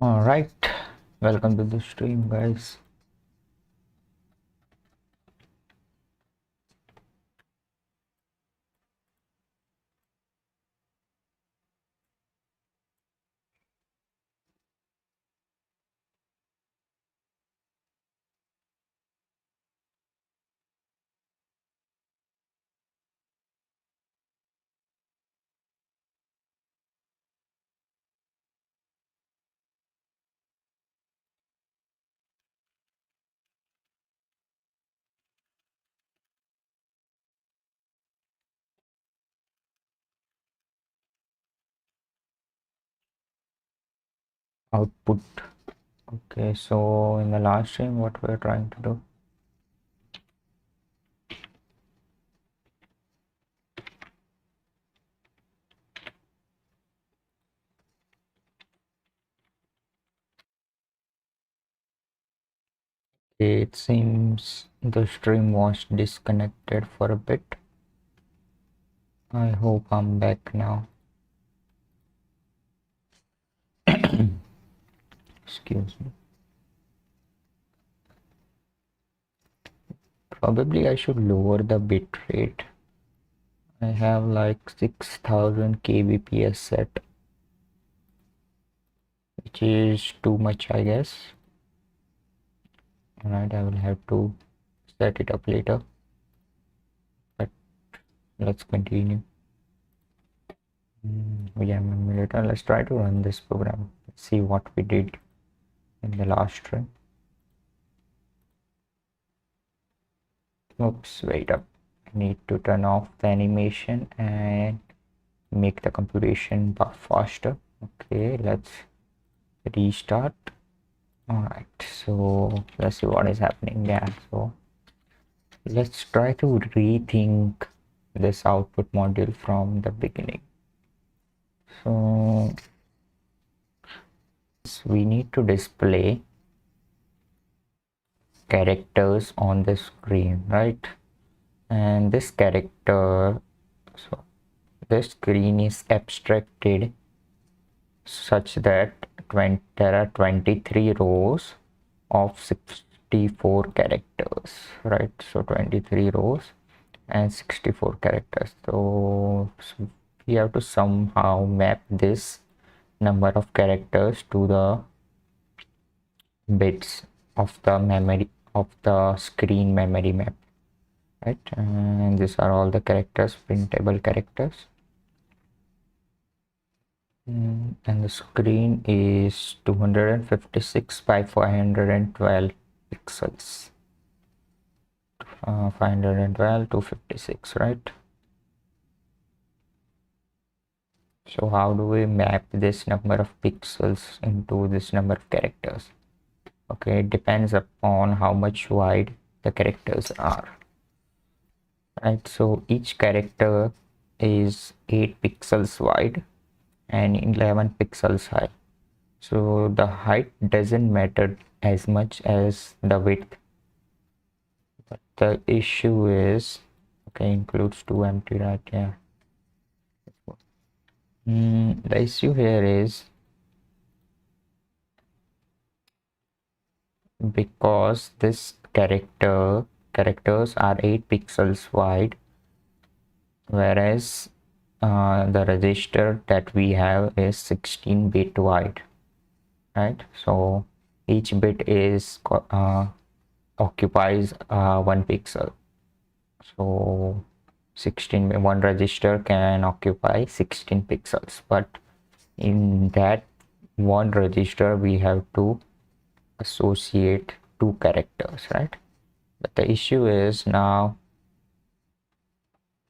All right, welcome to the stream, guys. Output. Okay, so in the last stream, what we're trying to do? It seems the stream was disconnected for a bit. I hope I'm back now. Excuse me. Probably I should lower the bit rate. I have like 6000 kbps set, which is too much, I guess. Alright, I will have to set it up later. But let's continue. Yeah, later let's try to run this program. Let's see what we did in the last stream. Oops, wait up. I need to turn off the animation and make the computation faster. Okay, let's restart. Alright, so let's see what is happening there. So let's try to rethink this output module from the beginning. So we need to display characters on the screen, right? And this character, so this screen is abstracted such that there are 23 rows of 64 characters, right? So 23 rows and 64 characters. So we have to somehow map this number of characters to the bits of the memory of the screen memory map, right? And these are all the characters, printable characters. And the screen is 256 by 512 pixels. 512 to 56, right? So how do we map this number of pixels into this number of characters? Okay, it depends upon how much wide the characters are, right? So each character is 8 pixels wide and 11 pixels high. So the height doesn't matter as much as the width, but the issue is, okay, includes 2 empty, right? Yeah. The issue here is because this characters are 8 pixels wide, whereas the register that we have is 16 bit wide, right? So each bit is occupies 1 pixel. So 16, one register can occupy 16 pixels, but in that one register we have to associate 2 characters, right? But the issue is now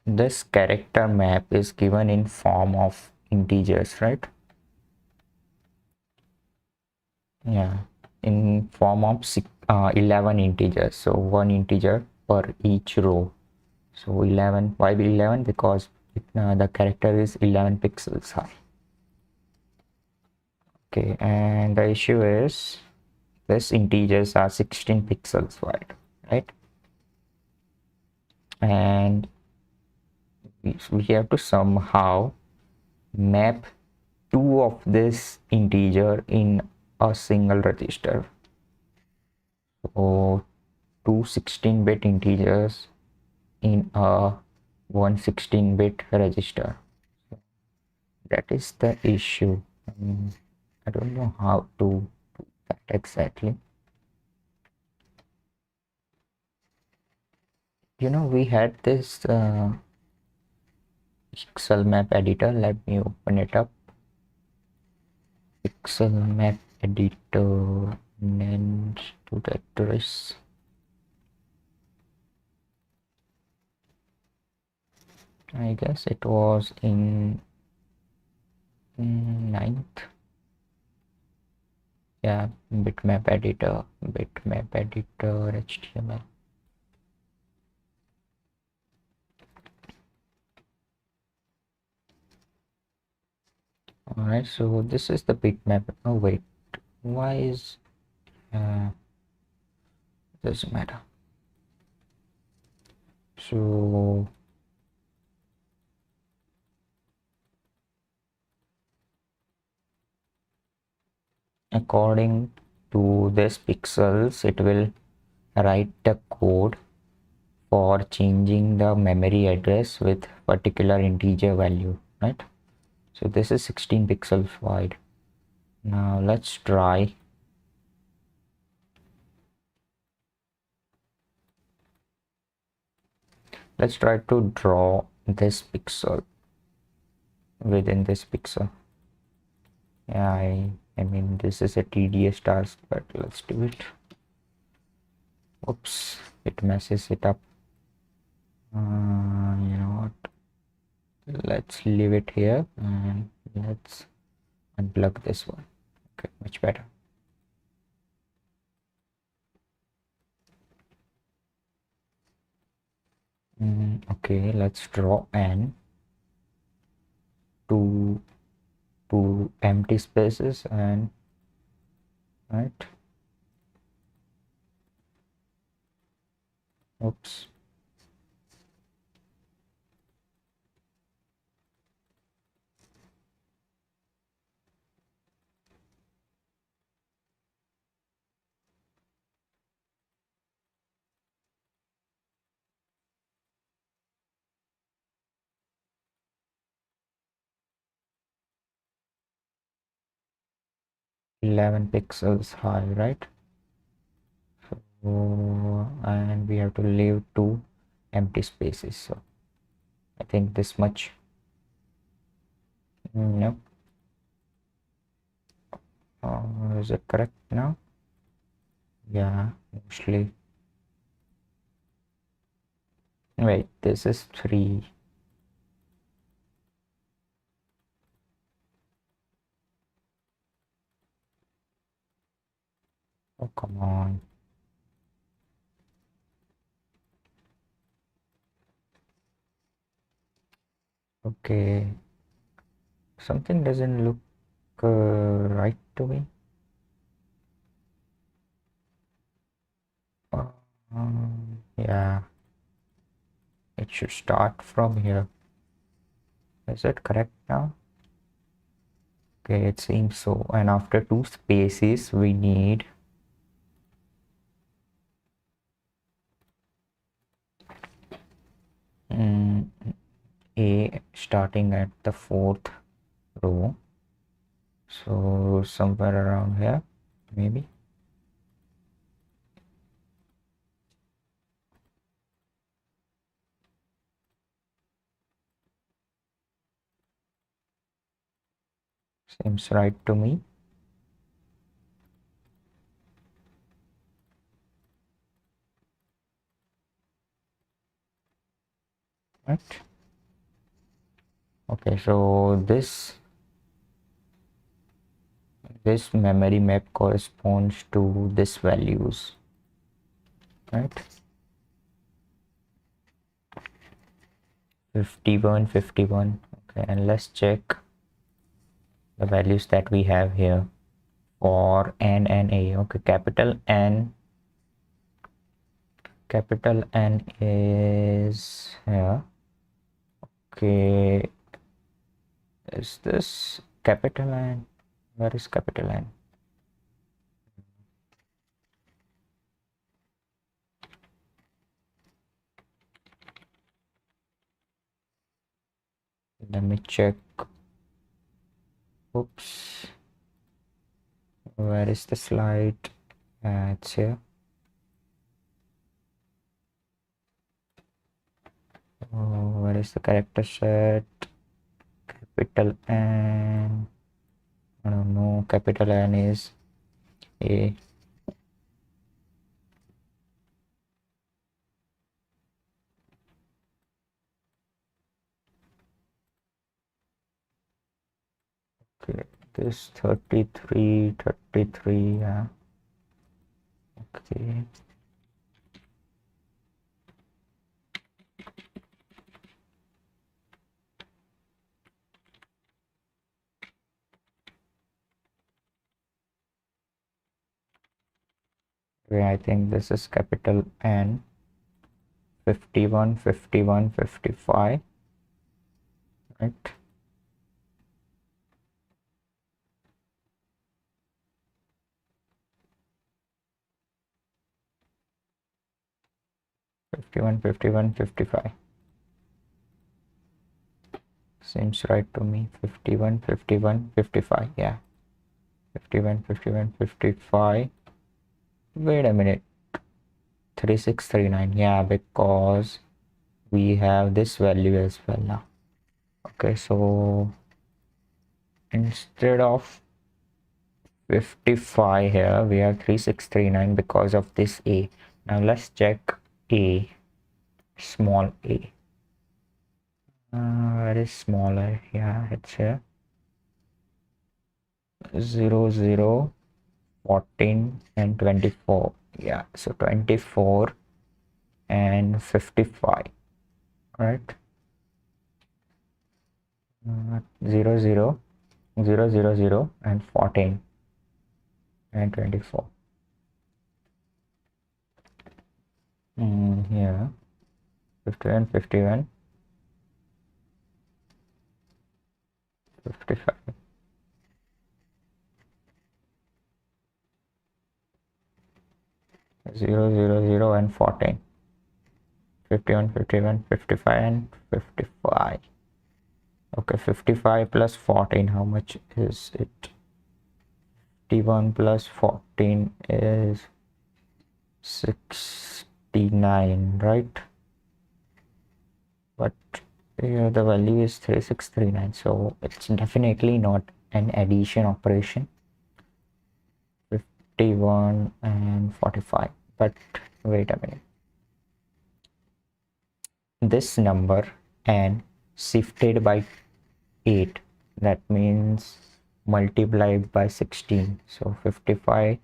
this character map is given in form of integers, right? Yeah, in form of 11 integers, so one integer per each row. So 11, why 11? Because the character is 11 pixels high. Okay, and the issue is this integers are 16 pixels wide, right? And we have to somehow map 2 of this integer in a single register. So two 16-bit integers in a 116-bit register. So that is the issue. I don't know how to do that exactly. We had this pixel map editor. Let me open it up. Pixel map editor, Nand2Tetris. I guess it was in ninth. Yeah, bitmap editor, HTML. Alright, so this is the bitmap. Oh wait, why is doesn't matter. So according to this pixels, it will write the code for changing the memory address with particular integer value, right? So this is 16 pixels wide. Now let's try to draw this pixel within this pixel. Yeah, I mean this is a tedious task, but let's do it. Oops, it messes it up. You know what, let's leave it here and let's unplug this one. Okay, much better. Okay, let's draw an two empty spaces and right. Oops. Eleven pixels high, right? So, and we have to leave two empty spaces, so I think this much. No. Is it correct now? Yeah, mostly. Wait, this is 3. Oh, come on. Okay. Something doesn't look right to me. Yeah. It should start from here. Is it correct now? Okay, it seems so. And after two spaces, we need A starting at the 4th row. So somewhere around here, maybe. Seems right to me. Right. Okay, so this memory map corresponds to this values, right? 51, 51. Okay, and let's check the values that we have here for N and A. Okay, capital N is here. Okay, is this capital N? Where is capital N? Let me check. Oops. Where is the slide? It's here. Oh, where is the character set? Capital N. I don't know. Capital N is A. Okay, this 33, yeah. Okay. Okay, I think this is capital N. 51, 51, 55. Right? 51, 51, 55. Seems right to me. 51, 51, 55. Yeah. 51, 51, 55. Wait a minute. 3639. Yeah, because we have this value as well now. Okay, so instead of 55 here, we have 3639 because of this A. Now let's check A, small a. Where is smaller? Yeah, it's here. 0, 0, 14 and 24. Yeah, so 24 and 55, right? 0, 0, 0, 0, 0 and 14 and 24. Here 51, 51, 55, 0, 0, 0 and 14, 51, 51, 55 and 55. Okay, 55 plus 14, how much is it? 51 plus 14 is 69, right? But here the value is 3639, so it's definitely not an addition operation. 51 and 45. But wait a minute. This number and shifted by 8, that means multiplied by 16. So 55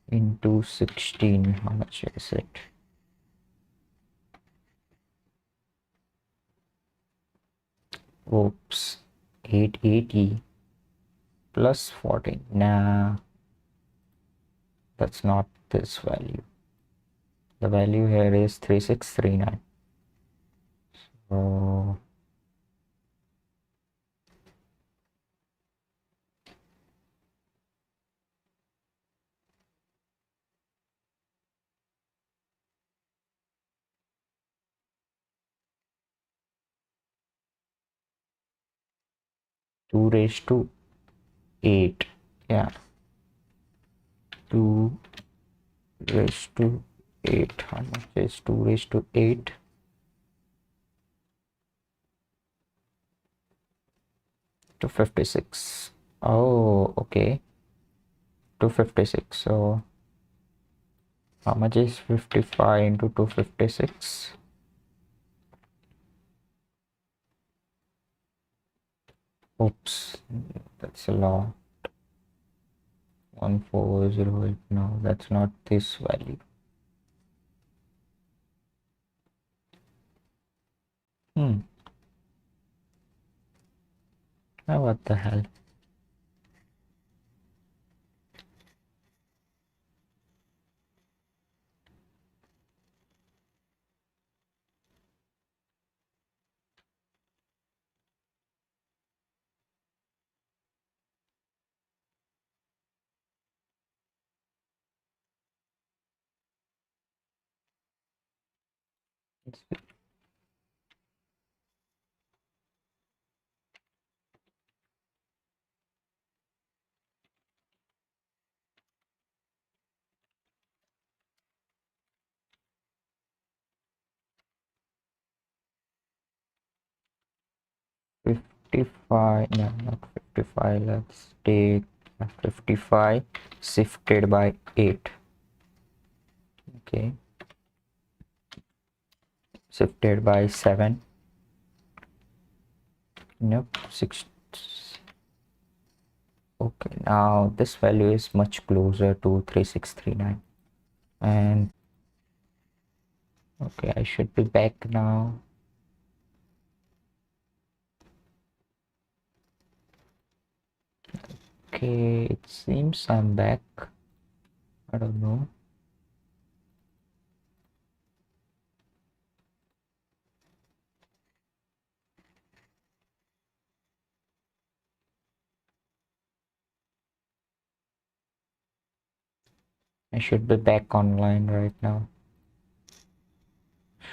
into 16, how much is it? Oops, 880 plus 14. Nah, that's not this value. The value here is 3639. So 2 raised to 8. Yeah, 2 raised to 8. How much is 2 raised to 8? To 56. Oh, okay. 256. So how much is 55 into 256? Oops, that's a lot. 1408. No, that's not this value. What the hell? 55, no, not 55, let's take 55 shifted by 8. Okay, shifted by 7. Nope, 6. Okay, now this value is much closer to 3639. And okay, I should be back now. Okay, it seems I'm back. I don't know. I should be back online right now.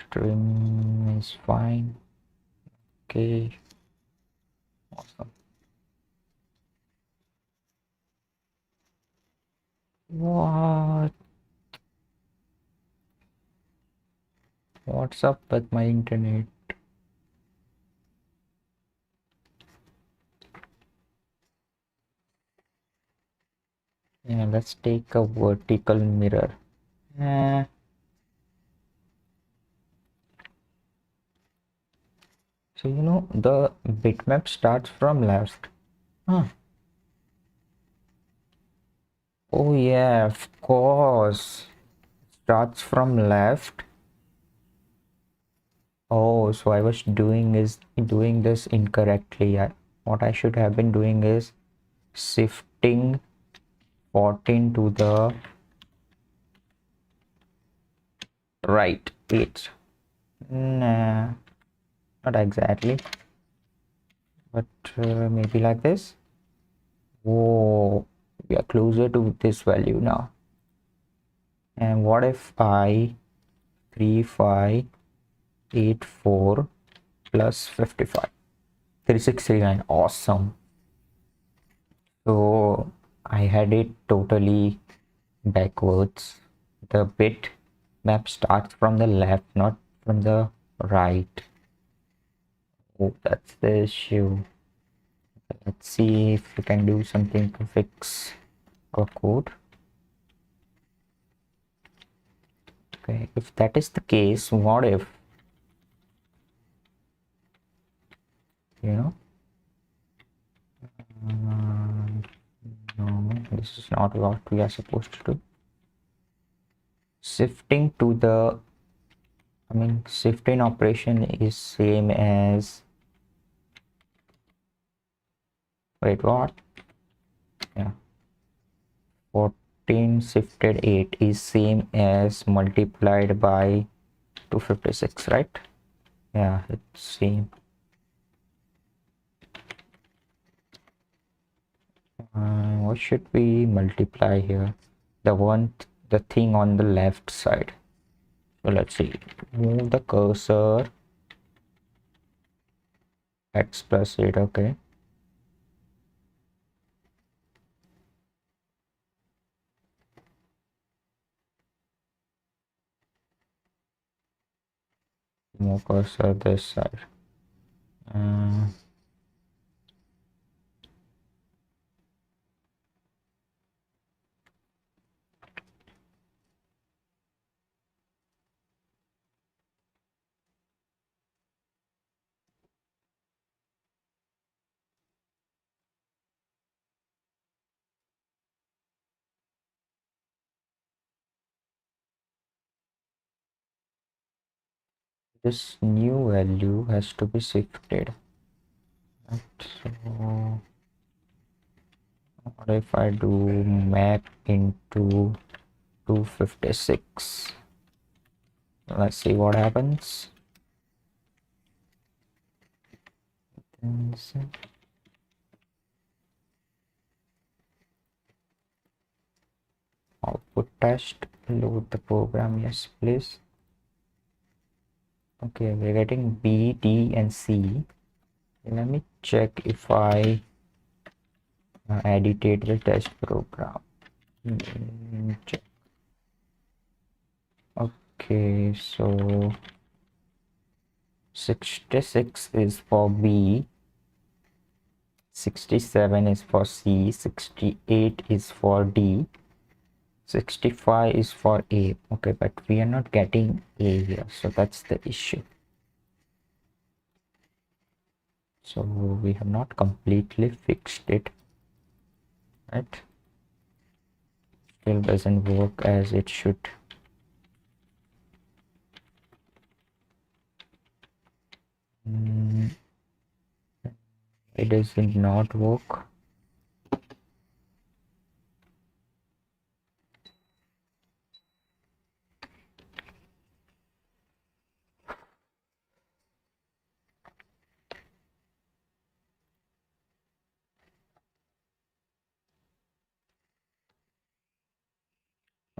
Stream is fine. Okay, awesome. What? What's up with my internet? Yeah, let's take a vertical mirror. Eh, so you know the bitmap starts from left. Huh. Oh yeah, of course. Starts from left. Oh, so I was doing this incorrectly. What I should have been doing is shifting 14 to the right. 8. Nah, not exactly, but maybe like this. Whoa, we are closer to this value now. And what if I 3584 plus 55? 3639. Awesome. So I had it totally backwards. The bit map starts from the left, not from the right. Oh, that's the issue. Let's see if we can do something to fix our code. Okay, if that is the case, what if, you know, no, this is not what we are supposed to do. Shifting to the, shifting operation is same as, wait, what? Yeah, 14 shifted 8 is same as multiplied by 256, right? Yeah, it's same. What should we multiply here? The thing on the left side. So let's see, move the cursor. X plus 8. Okay, move cursor this side. uh, this new value has to be shifted. Right, so what if I do map into 256? Let's see what happens. Output test, load the program. Yes, please. Okay, we're getting B, D, and C. Let me check if I edited the test program. Check. Okay, so 66 is for B, 67 is for C, 68 is for D, 65 is for A. Okay, but we are not getting A here, so that's the issue. So we have not completely fixed it, right? Still doesn't work as it should. It does not work.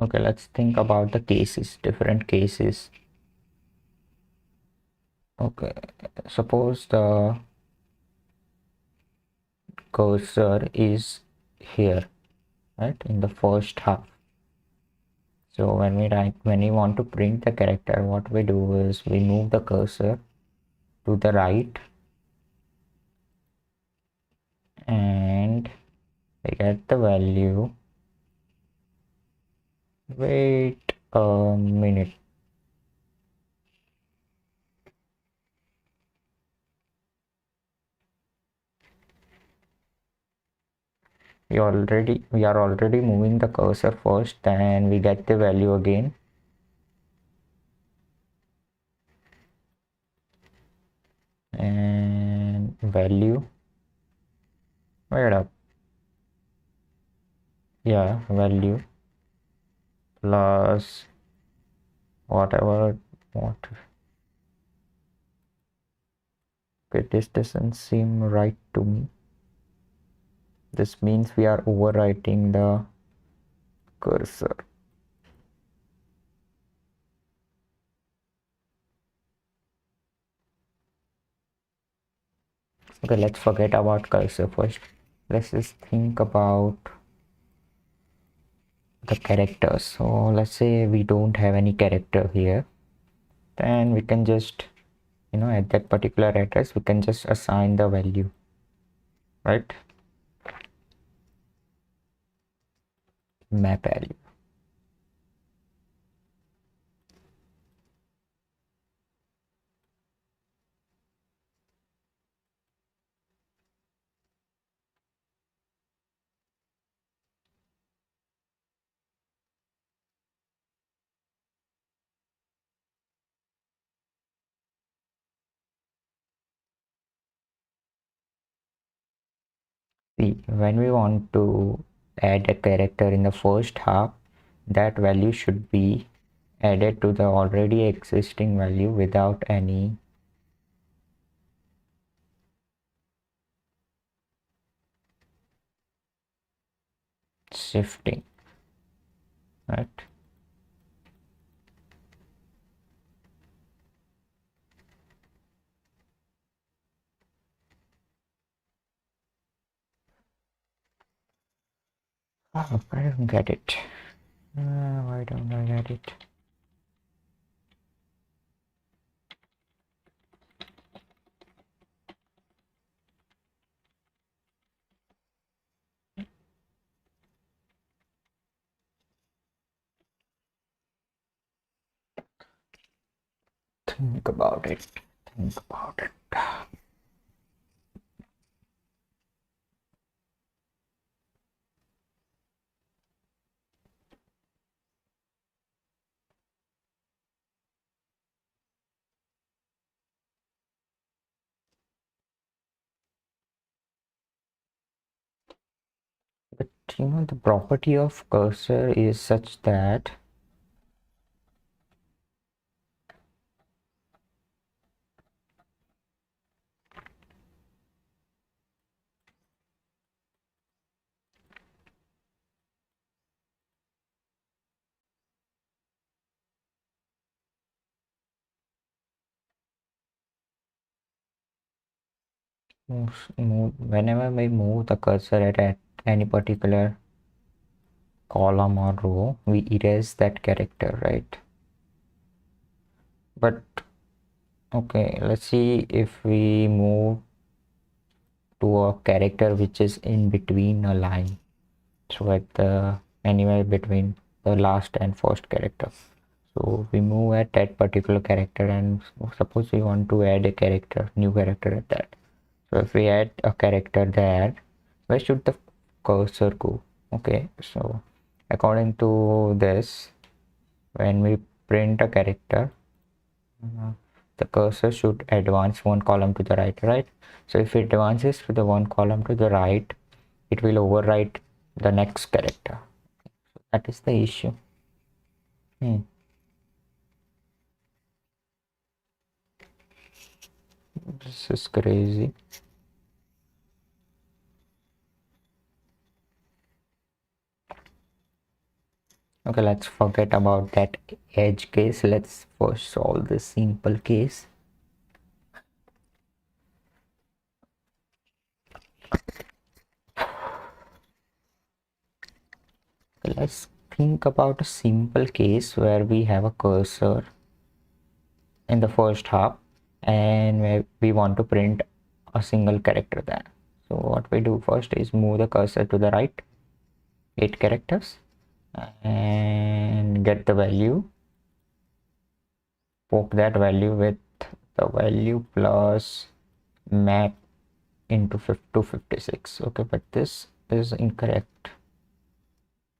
Okay, let's think about the cases, different cases. Okay, suppose the cursor is here, right, in the first half. So when we want to print the character, what we do is we move the cursor to the right and we get the value. Wait a minute. We are already moving the cursor first, and we get the value again. And value, wait up, yeah, value plus whatever. What? Okay, this doesn't seem right to me. This means we are overwriting the cursor. Okay, let's forget about cursor first. Let's just think about the characters. So let's say we don't have any character here, then we can just, at that particular address we can just assign the value, right? Map value. See, when we want to add a character in the first half, that value should be added to the already existing value without any shifting, right? Oh, I don't get it. Why don't I get it? Think about it. Think about it. But the property of cursor is such that whenever we move the cursor at any particular column or row, we erase that character, right? But okay, let's see if we move to a character which is in between a line, so at the anywhere between the last and first character. So we move at that particular character, and suppose we want to add a character, new character at that. So if we add a character there, where should the cursor go? Okay, so according to this, when we print a character, the cursor should advance one column to the right? So if it advances to the one column to the right, it will overwrite the next character. That is the issue. This is crazy. Okay, let's forget about that edge case. Let's first solve this simple case. Let's think about a simple case where we have a cursor in the first half and where we want to print a single character there. So what we do first is move the cursor to the right 8 characters and get the value, poke that value with the value plus map into 256. Okay, but this is incorrect,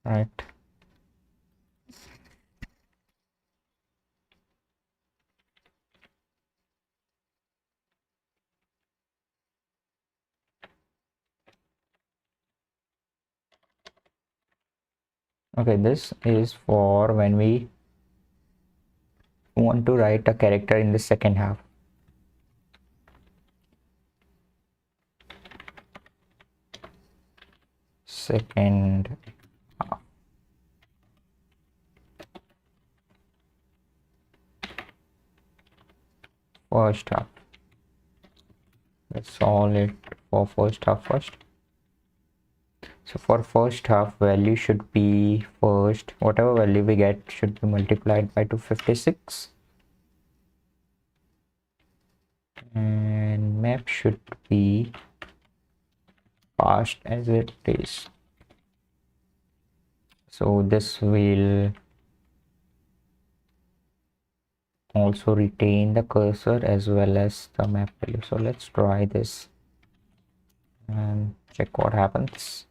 right? Okay, this is for when we want to write a character in the second half. Second half. First half. Let's solve it for first half first. So for first half, value should be first, whatever value we get should be multiplied by 256, and map should be passed as it is. So this will also retain the cursor as well as the map value. So let's try this and check what happens.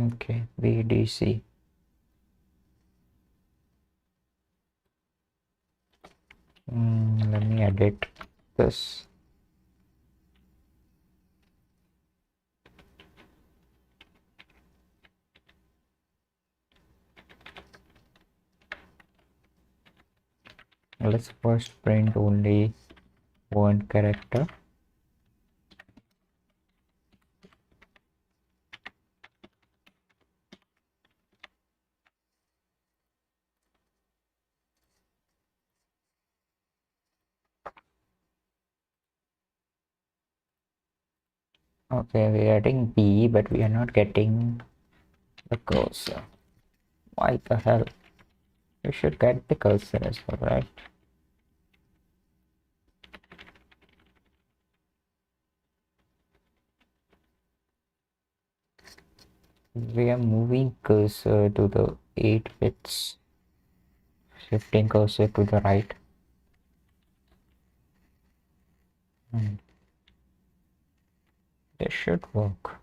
Okay, VDC. Let me edit this. Let's first print only one character. Okay, we are getting B, but we are not getting the cursor. Why the hell? We should get the cursor as well, right? We are moving cursor to the 8 bits, shifting cursor to the right. This should work.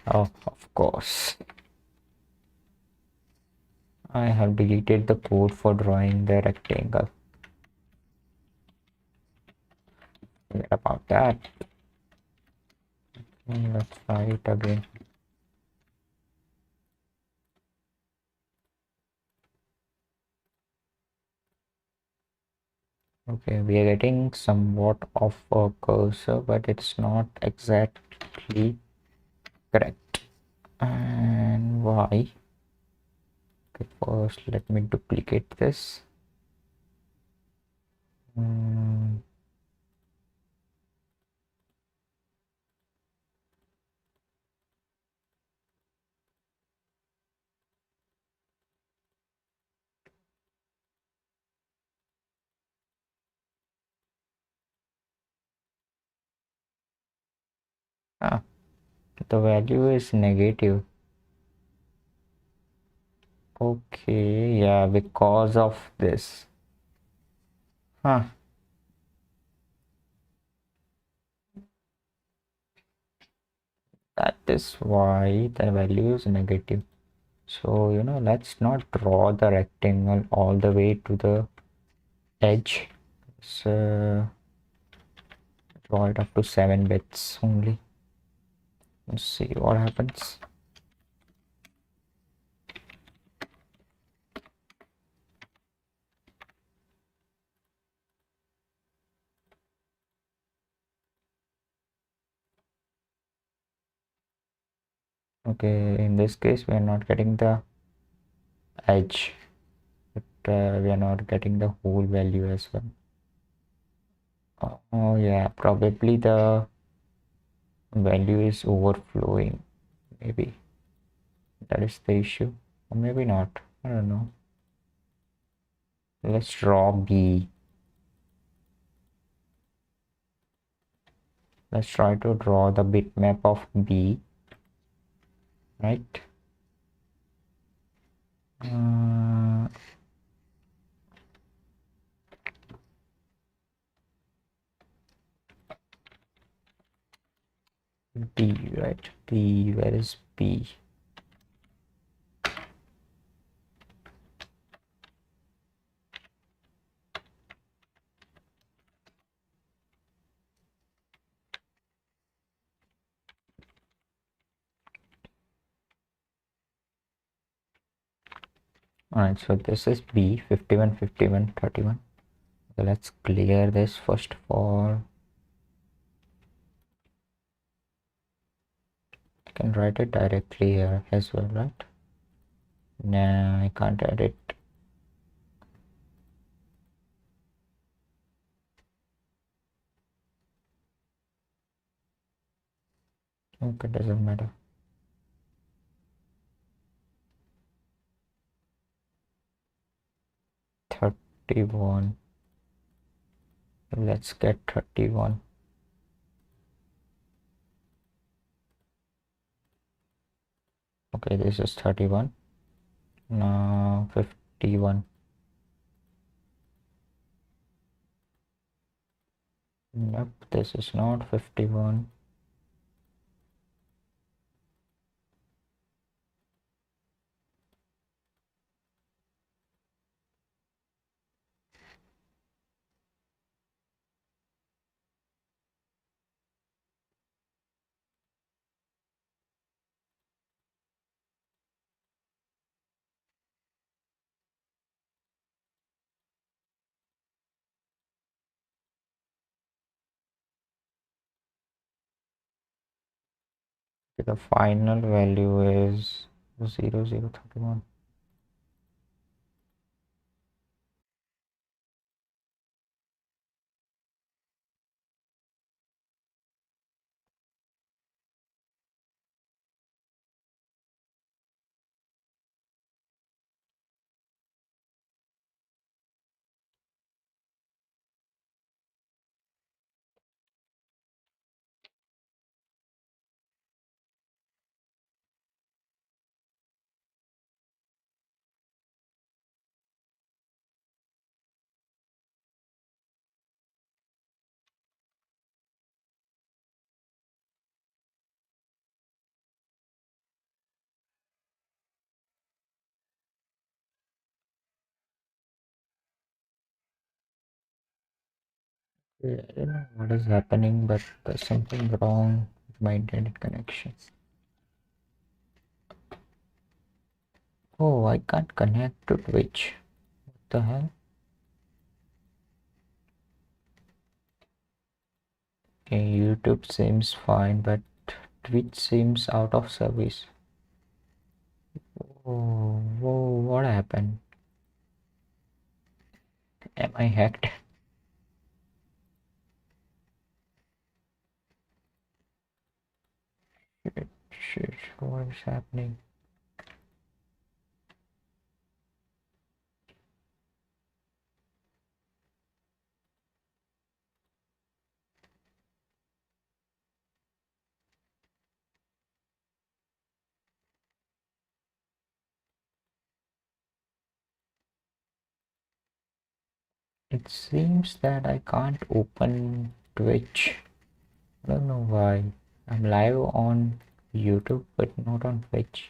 Oh, of course. I have deleted the code for drawing the rectangle. Forget about that. Let's try it again. Okay, we are getting somewhat of a cursor, but it's not exactly correct. And why? Okay, first let me duplicate this. Hmm. Ah, the value is negative. Okay, yeah, because of this. Huh. That is why the value is negative. So, let's not draw the rectangle all the way to the edge. So, draw it up to 7 bits only. Let's see what happens. Okay, in this case, we are not getting the edge, but we are not getting the whole value as well. Oh, yeah, probably the value is overflowing. Maybe that is the issue, or maybe not. I don't know. Let's draw B. Let's try to draw the bitmap of B, right? Uh, B, right? B, where is B? Alright, so this is B, 51, 51, 31. So let's clear this first of all. I can write it directly here as well, right? Nah, I can't edit. Okay, doesn't matter. 31. Let's get 31. Okay, this is 31. Now 51. Nope, this is not 51. The final value is 0031. Yeah, I don't know what is happening, but there's something wrong with my internet connection. Oh, I can't connect to Twitch. What the hell? Okay, YouTube seems fine, but Twitch seems out of service. Oh, whoa, what happened? Am I hacked? Shit, what is happening? It seems that I can't open Twitch. I don't know why. I'm live on YouTube, but not on Twitch.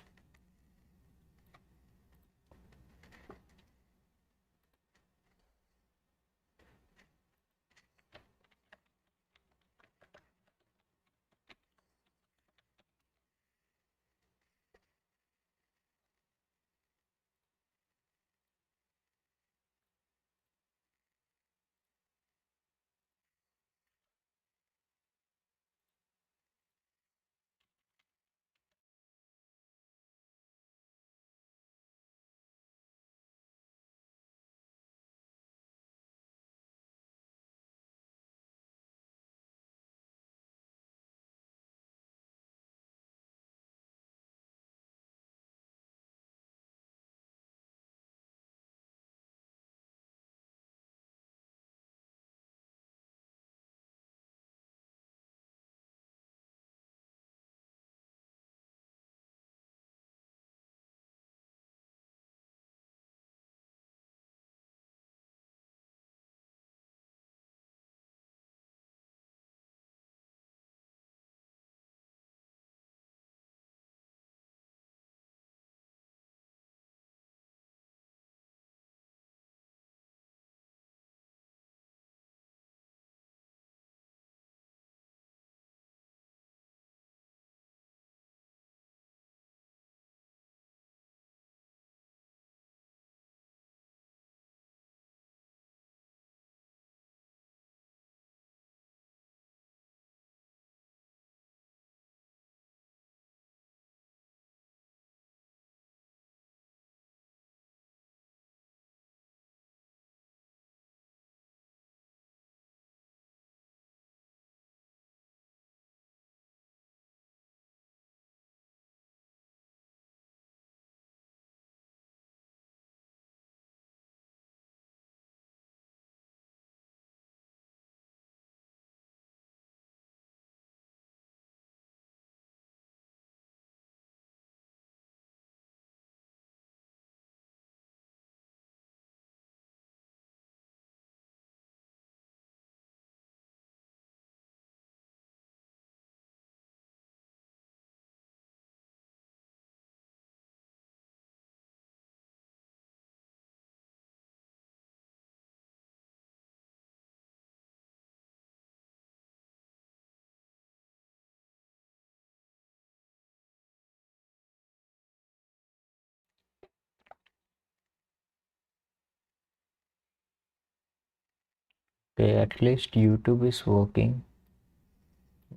Okay, at least YouTube is working,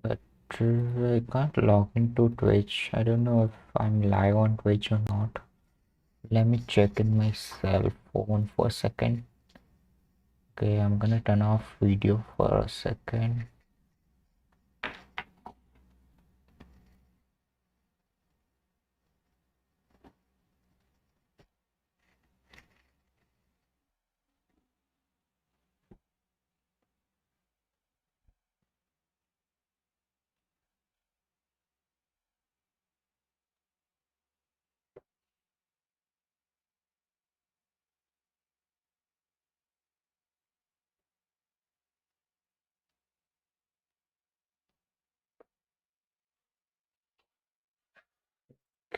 but I can't log into Twitch. I don't know if I'm live on Twitch or not. Let me check in my cell phone for a second. Okay, I'm gonna turn off video for a second.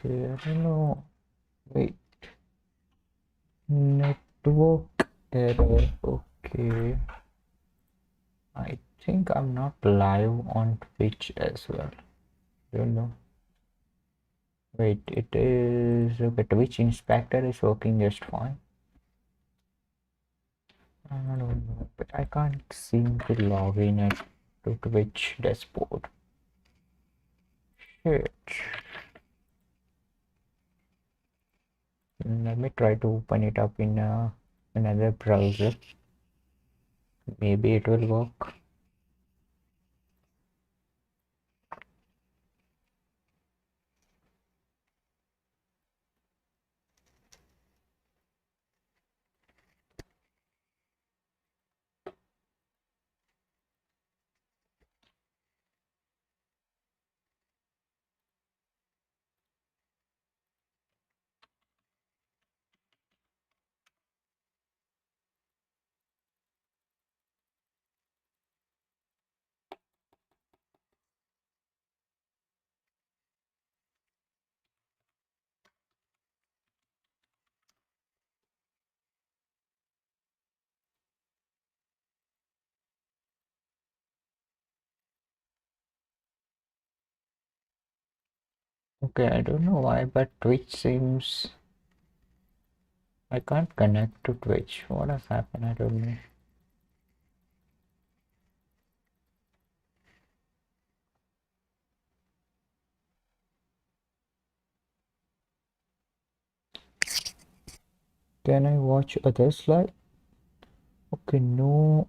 Okay, I don't know. Wait, network error. Okay, I think I'm not live on Twitch as well. Don't know. Wait, it is okay. Twitch inspector is working just fine. I don't know, but I can't seem to log in at to Twitch dashboard. Shit. Let me try to open it up in another browser. Maybe it will work. Okay, I don't know why, but Twitch seems I can't connect to Twitch. What has happened? I don't know. Can I watch others live? Okay, no.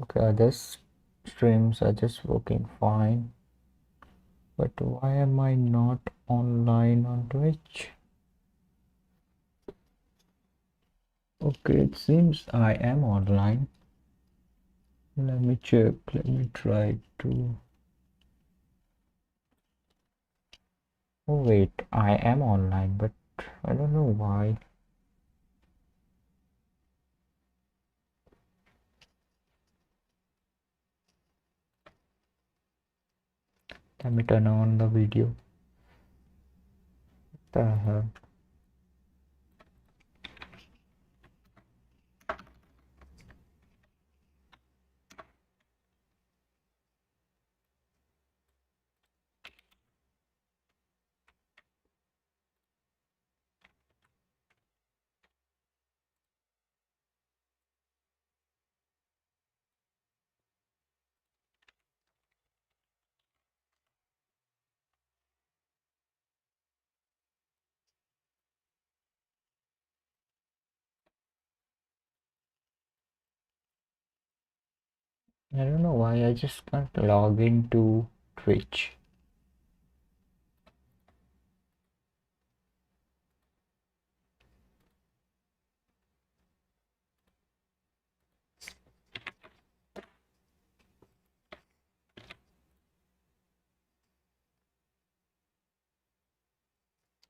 Okay, others streams are just working fine. But why am I not online on Twitch? Okay, it seems I am online. Let me check. Let me try to. Oh, wait, I am online, but I don't know why. Let me turn on the video. What the hell? I don't know why I just can't log into Twitch.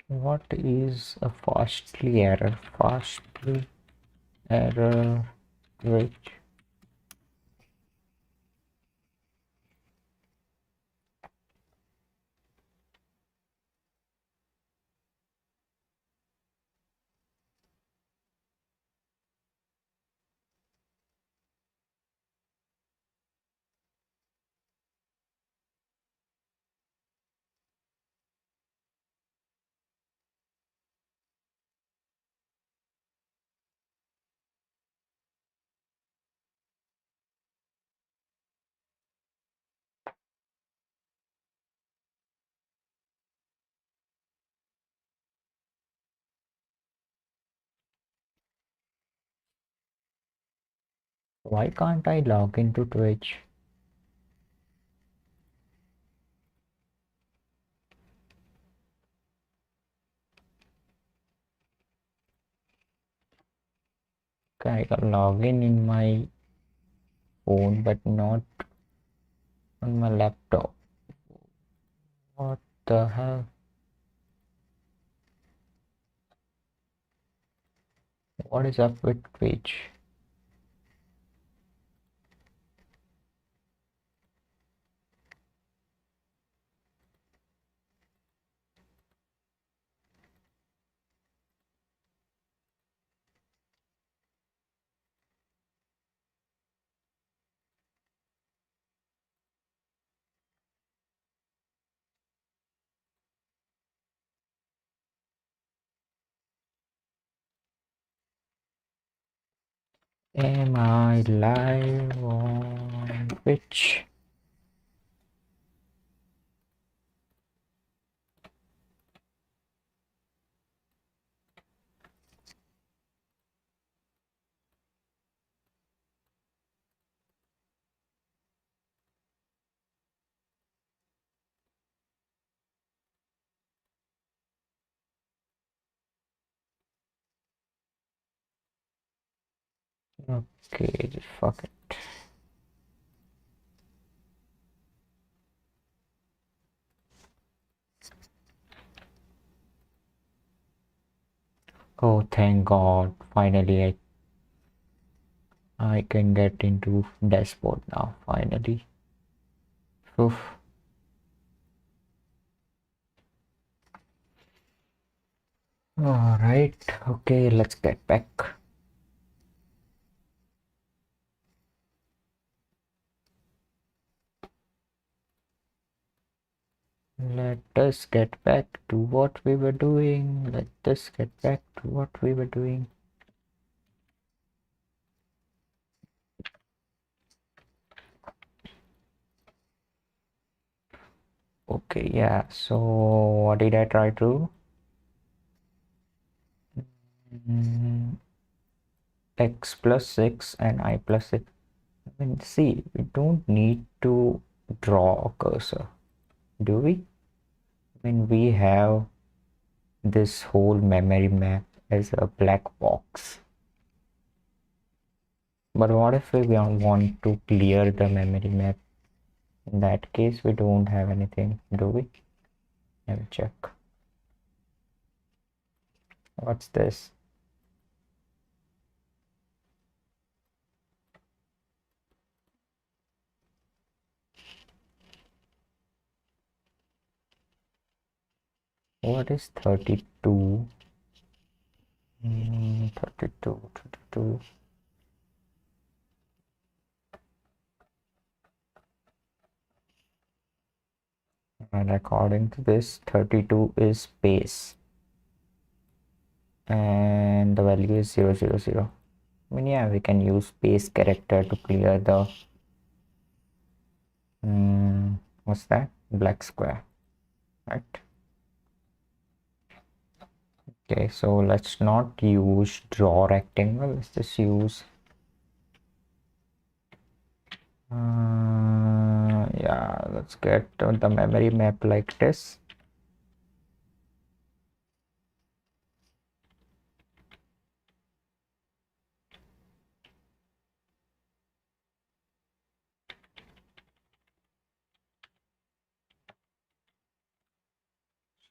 What is a fastly error? Fastly error Twitch. Why can't I log into Twitch? Okay, I can log in my phone, but not on my laptop. What the hell? What is up with Twitch? Am I live on Twitch? Okay, just fuck it. Oh, thank God! Finally, I can get into dashboard now. Finally. Oof. All right. Okay, let's get back. Let us get back to what we were doing. Let us get back to what we were doing. Okay, yeah. So what did I try to? X plus 6 and I plus 6. I mean, see, we don't need to draw a cursor, do we? I mean, we have this whole memory map as a black box. But what if we want to clear the memory map? In that case, we don't have anything, do we? Let me check. What's this? What is 32? 32. And according to this, 32 is space. And the value is 000. I mean, yeah, we can use space character to clear the what's that? Black square, right? Okay, so let's not use draw rectangle. Let's just use yeah, let's get the memory map like this.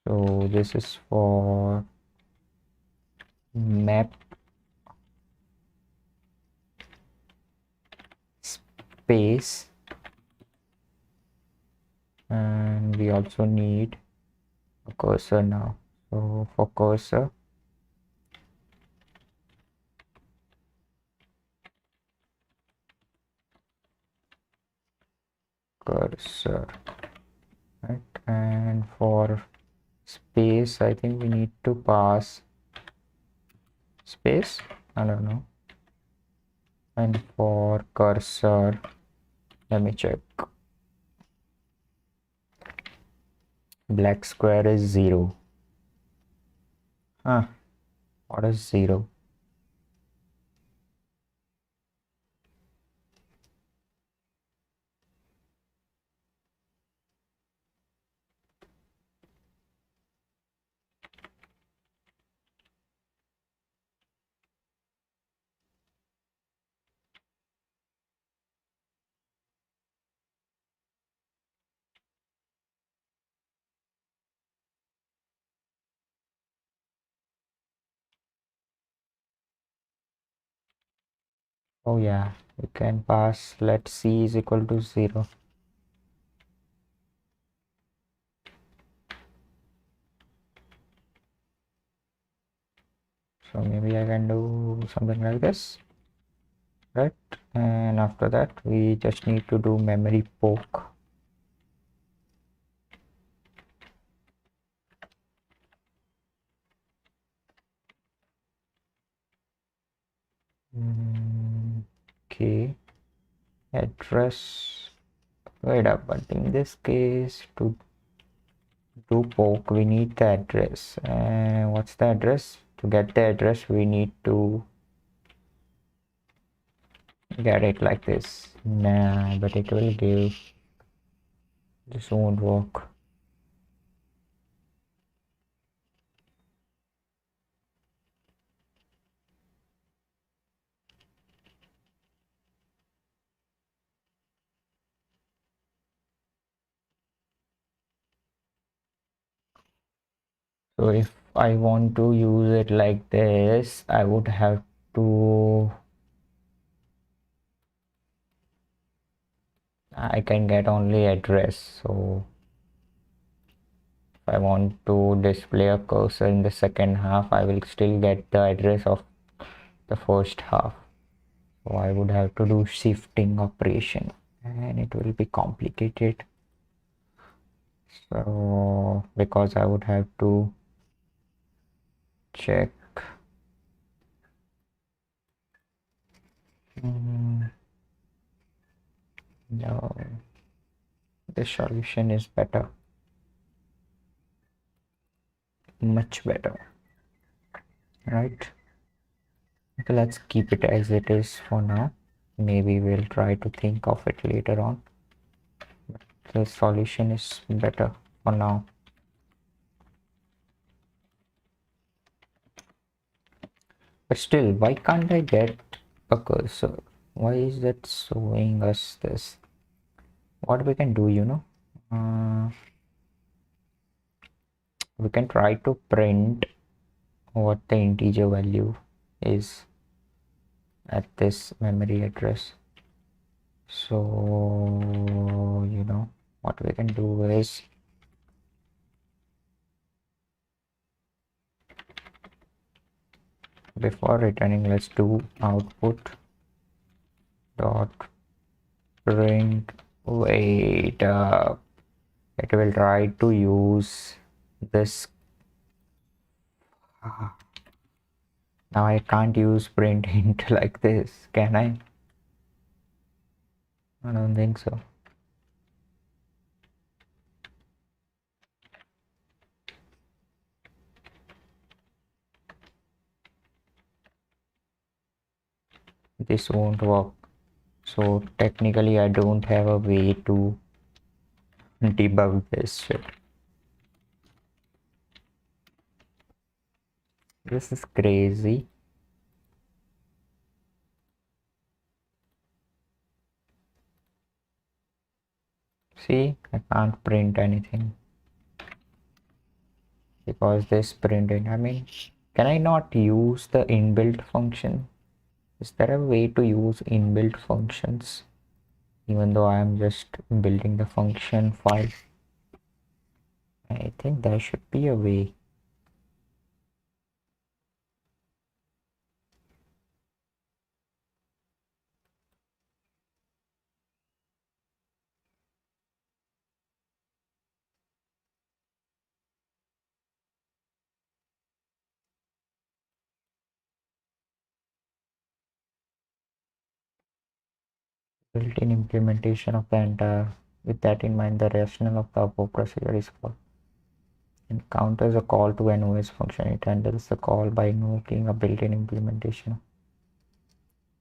So this is for map space, and we also need a cursor now. So for cursor, right? And for space, I think we need to pass space. I don't know. And for cursor, let me check. Black square is 0. Huh? What is 0? Oh yeah, we can pass. Let C is equal to 0. So maybe I can do something like this, right? And after that, we just need to do memory poke. Okay, address. Wait up, but in this case, to do poke, we need the address. What's the address? To get the address, we need to get it like this. Nah, but it will give. This won't work. So if I want to use it like this, I would have to. I can get only address. So if I want to display a cursor in the second half, I will still get the address of the first half. So I would have to do shifting operation, and it will be complicated. So because I would have to check. No, the solution is better, much better, right? Okay, let's keep it as it is for now. Maybe we'll try to think of it later on. But the solution is better for now. But still, why can't I get a cursor? Why is that showing us this? What we can do, we can try to print what the integer value is at this memory address. So what we can do is, before returning, let's do output dot print. Wait up, it will try to use this. Now I can't use print int like this, can I? I don't think so. This won't work. So technically I don't have a way to debug this shit. This is crazy. See, I can't print anything because this printing. I mean, can I not use the inbuilt function? Is there a way to use inbuilt functions even though I am just building the function file? I think there should be a way. Built-in implementation of the entire. With that in mind, the rationale of the above procedure is called. It counters a call to an OS function. It handles the call by invoking a built-in implementation.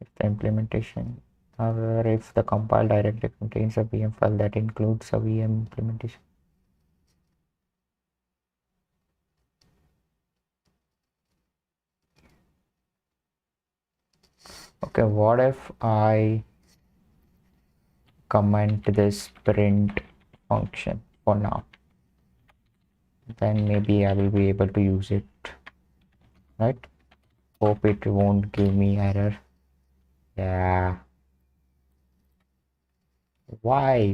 If the implementation, or if the compile directly contains a VM file that includes a VM implementation. Okay, what if I comment this print function for now? Then maybe I will be able to use it, right? Hope it won't give me error. Yeah. Why?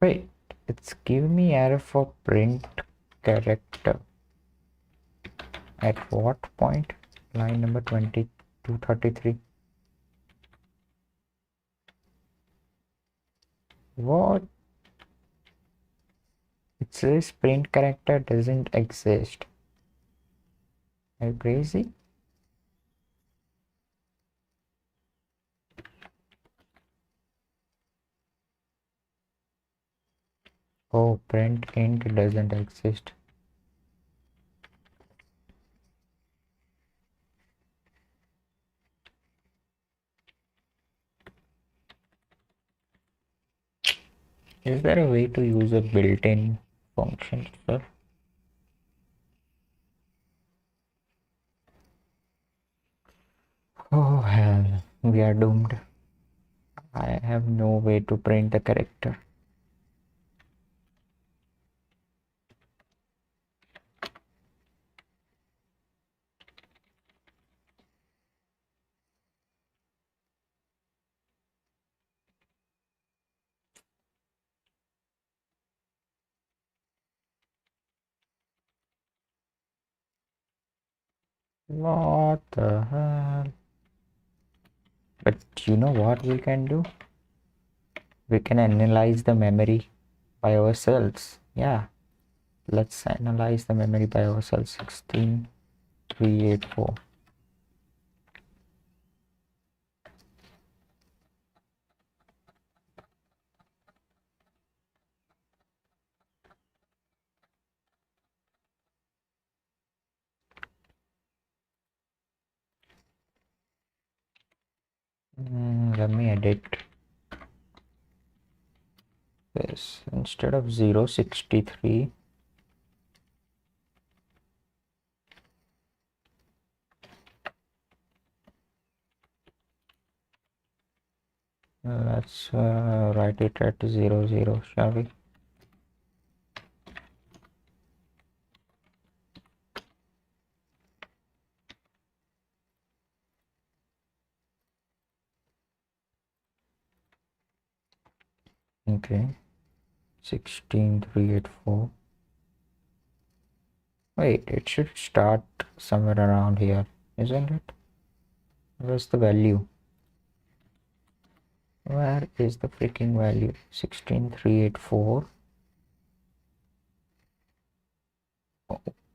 Wait, it's giving me error for print character. At what point? Line number 2233. What? It says print character doesn't exist. Are you crazy? Oh, print int doesn't exist. Is there a way to use a built-in function, sir? Oh hell, we are doomed. I have no way to print the character. What the hell? But you know what we can do? We can analyze the memory by ourselves. Yeah, let's analyze the memory by ourselves. 16384. Let me edit this. Instead of 063, let's write it at 00, shall we? Okay, 16384. Wait, it should start somewhere around here, isn't it? Where's the value? Where is the freaking value? 16384.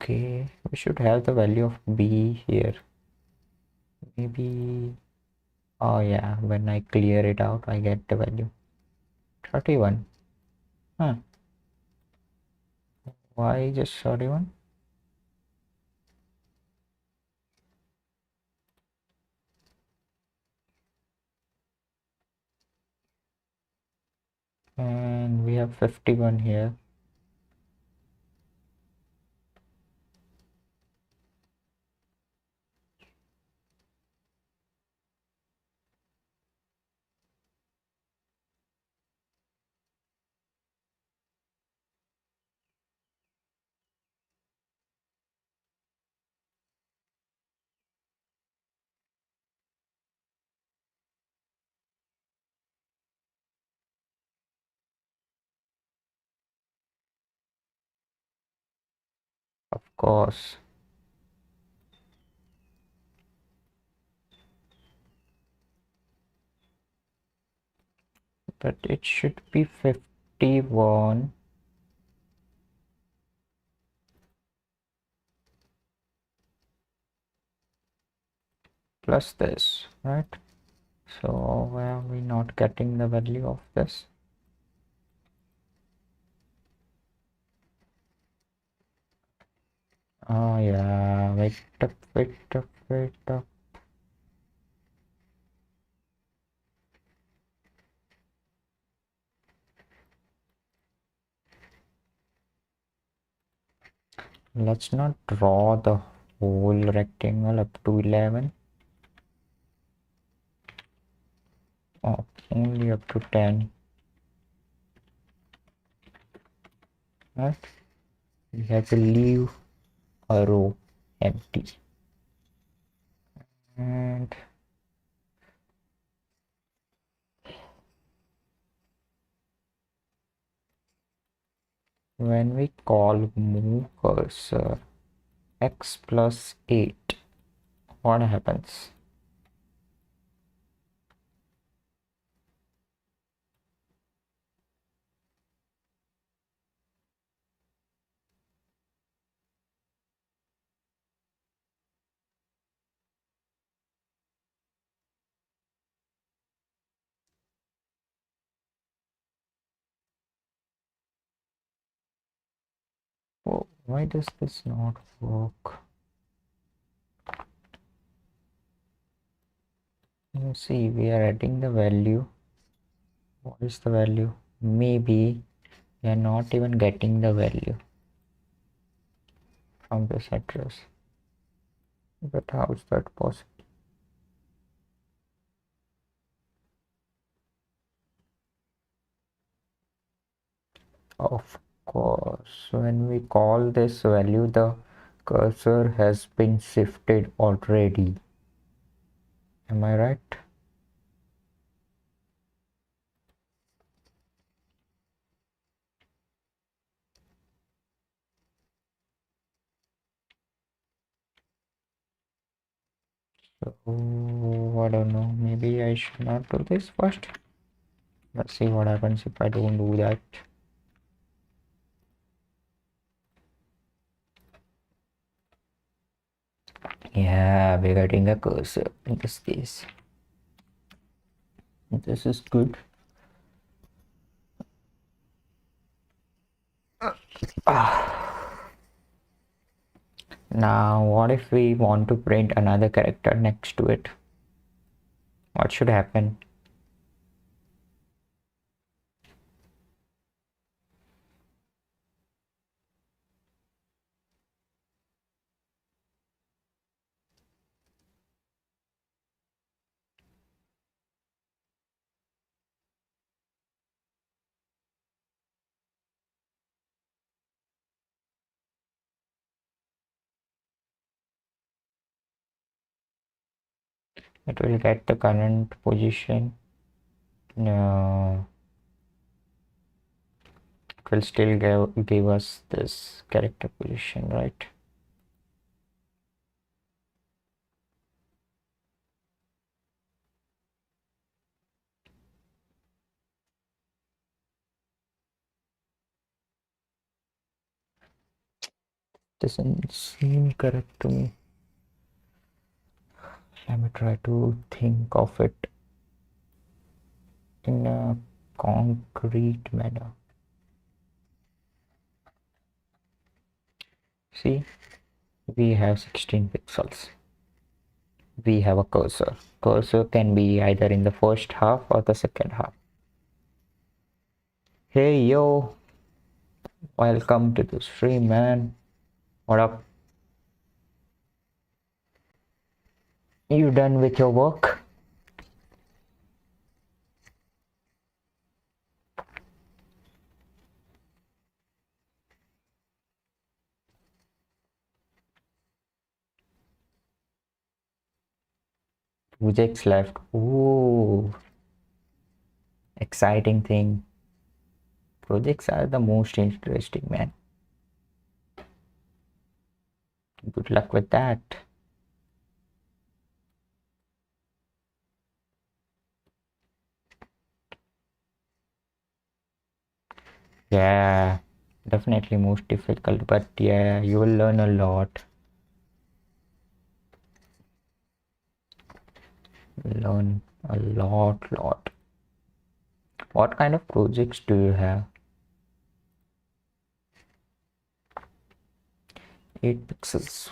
Okay, we should have the value of B here. Maybe. Oh, yeah, when I clear it out, I get the value 31. Huh, why just 31? And we have 51 here. Of course, but it should be 51 plus this, right? So why are we not getting the value of this? Oh yeah, wait up, wait up, wait up. Let's not draw the whole rectangle up to 11. Oh, only up to 10. Right? We have to leave a row empty. And when we call move cursor x plus 8, what happens? Oh, why does this not work? You see, we are adding the value. What is the value? Maybe we are not even getting the value from this address. But how is that possible? Of course, when we call this value, the cursor has been shifted already. Am I right? So, I don't know. Maybe I should not do this first. Let's see what happens if I don't do that. Yeah, we're getting a cursor in this case. This is good. Now, what if we want to print another character next to it? What should happen? It will get the current position. No, it will still give us this character position, right? Doesn't seem correct to me. Let me try to think of it in a concrete manner. See, we have 16 pixels. We have a cursor. Cursor can be either in the first half or the second half. Hey yo, welcome to the stream, man. What up? You done with your work? Projects left. Ooh, exciting thing. Projects are the most interesting, man. Good luck with that. Yeah, definitely most difficult, but yeah, you will learn a lot. Learn a lot. What kind of projects do you have? 8 pixels.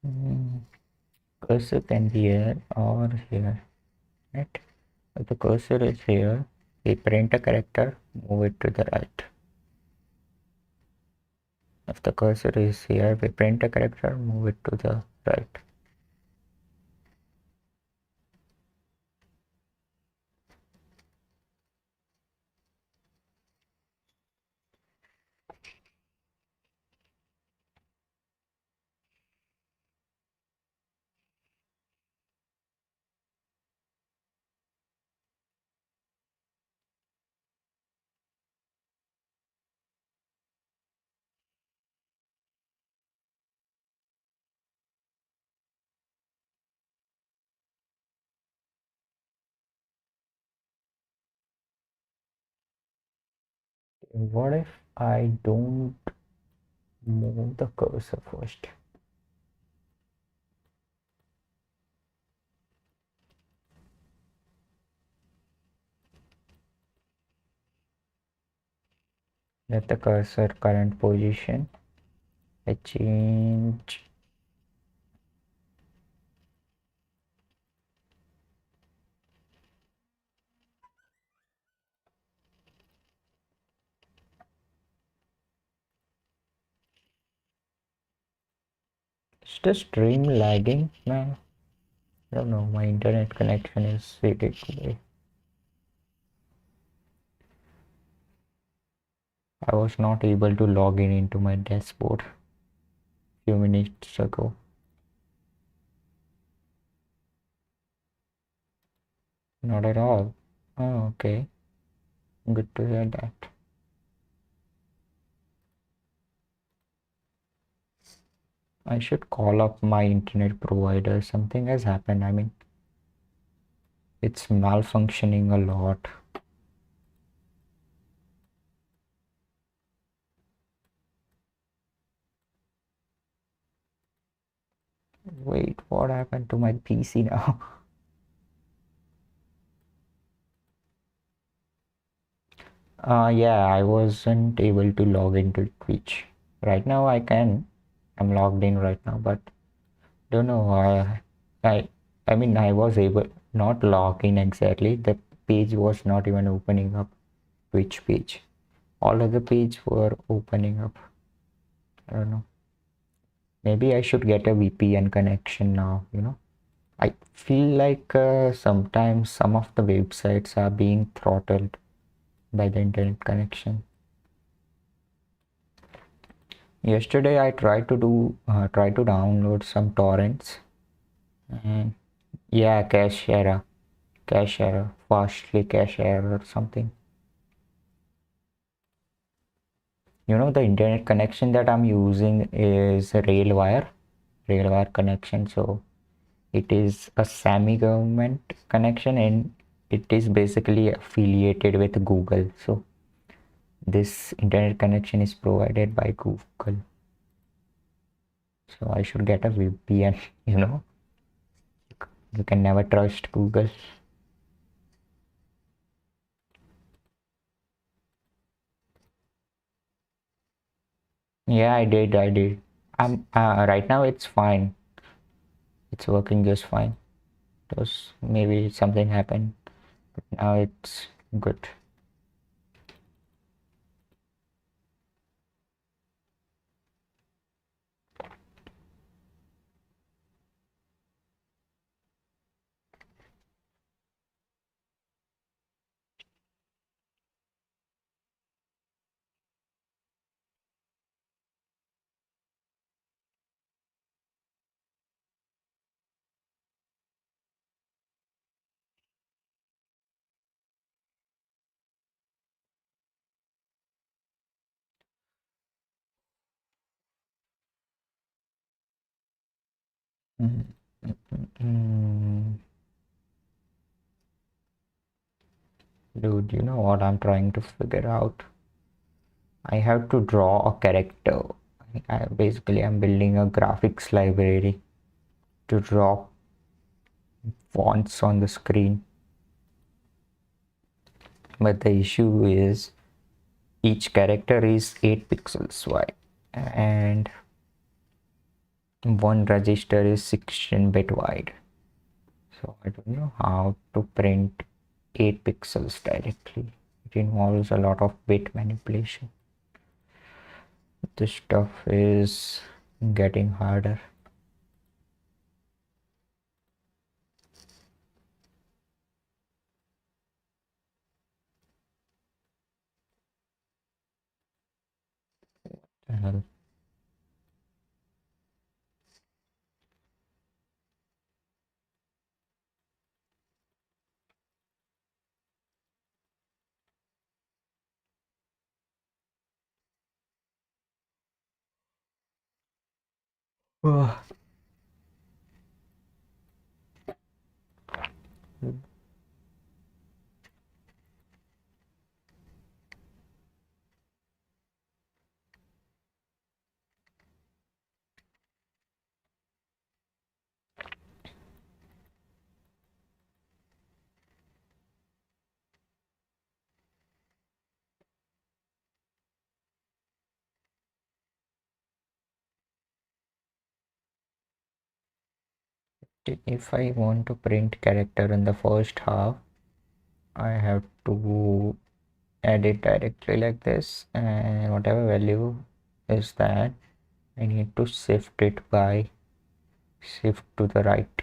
Hmm. Cursor can be here or here, right? If the cursor is here, we print a character, move it to the right. If the cursor is here, we print a character, move it to the right. What if I don't move the cursor first? Let the cursor current position. I change. Is the stream lagging, man? I don't know. My internet connection is rated today. I was not able to log in into my dashboard few minutes ago. Not at all. Oh, okay. Good to hear that. I should call up my internet provider. Something has happened. I mean, it's malfunctioning a lot. Wait, what happened to my PC now? Yeah, I wasn't able to log into Twitch. Right now I can. I'm logged in right now, but don't know. I, I mean, I was able not log in exactly. The page was not even opening up. Twitch page. All other page were opening up. I don't know. Maybe I should get a VPN connection now. I feel like sometimes some of the websites are being throttled by the internet connection. Yesterday I tried to download some torrents, and yeah, cache error, fastly cache error or something. The internet connection that I'm using is a railwire connection, so it is a semi-government connection, and it is basically affiliated with Google. So this internet connection is provided by Google. So I should get a VPN. You can never trust Google. Yeah, I did. Right now it's fine. It's working just fine. Because maybe something happened. But now it's good. Mm, mm, mm, mm. Dude, you know what I'm trying to figure out? I have to draw a character. Basically, I'm building a graphics library to draw fonts on the screen. But the issue is each character is 8 pixels wide, and one register is 16-bit wide. So I don't know how to print 8 pixels directly. It involves a lot of bit manipulation. This stuff is getting harder. The hell? Ugh. If I want to print character in the first half, I have to add it directly like this, and whatever value is that, I need to shift it by shift to the right.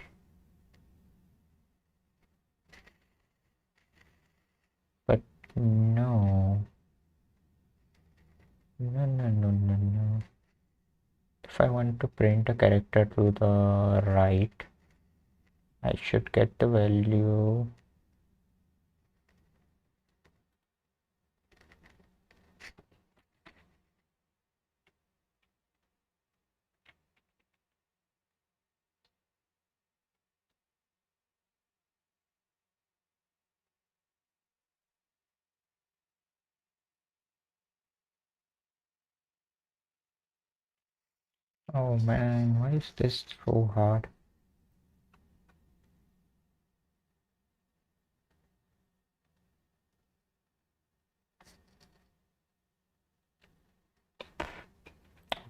But no, no. If I want to print a character to the right, I should get the value. Oh man, why is this so hard?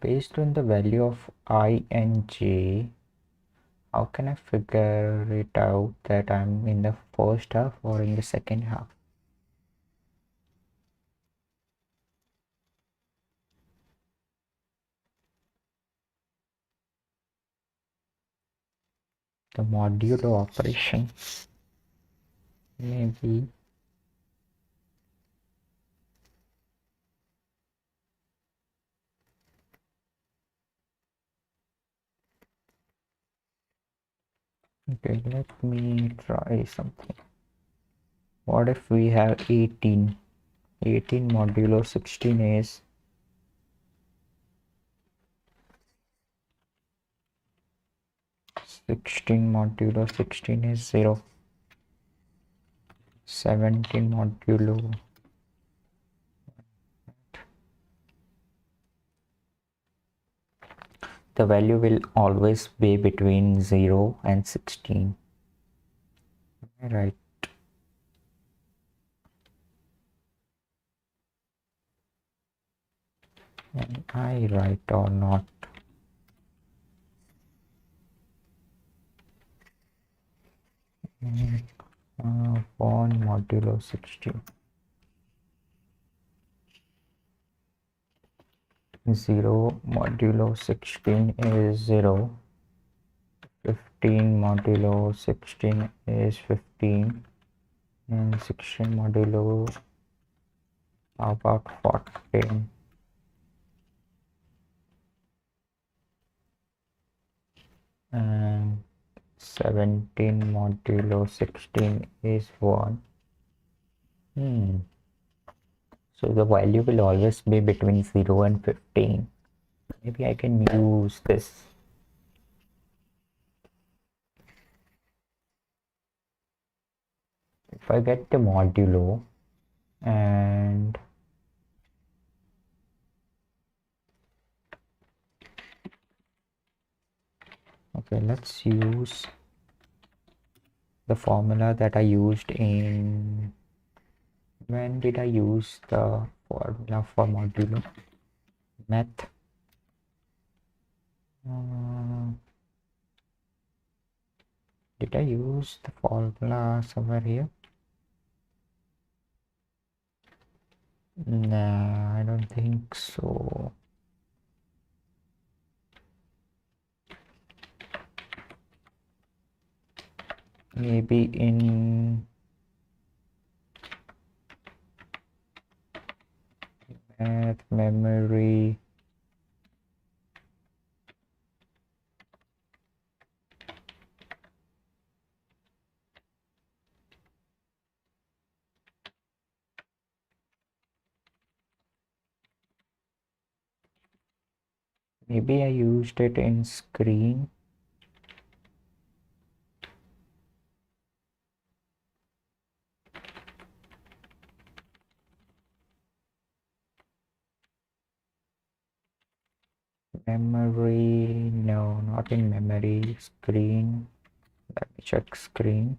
Based on the value of I and j, how can I figure it out that I'm in the first half or in the second half? The modulo operation, maybe. Okay, let me try something. What if we have 18? 18 modulo 16 is 16 modulo 16 is 0. 17 modulo, the value will always be between 0 and 16. Right. Am I right or not? One modulo 16. 0 modulo 16 is 0. 15 modulo 16 is 15. And 16 modulo, how about 14? And 17 modulo 16 is 1. So the value will always be between 0 and 15. Maybe I can use this. If I get the modulo and okay, let's use the formula that I used in, when did I use the formula for modulo? Math. Did I use the formula somewhere here? Nah, I don't think so. Maybe in math memory. Maybe I used it in screen. Memory, no, not in memory. Screen, let me check screen.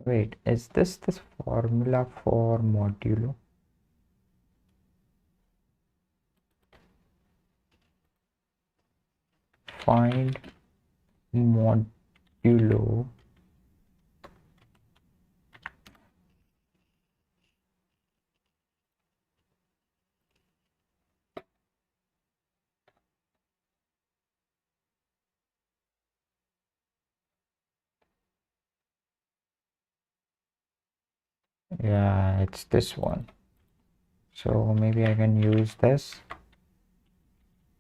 Wait, is this formula for modulo? Find modulo yeah, it's this one. So maybe I can use this,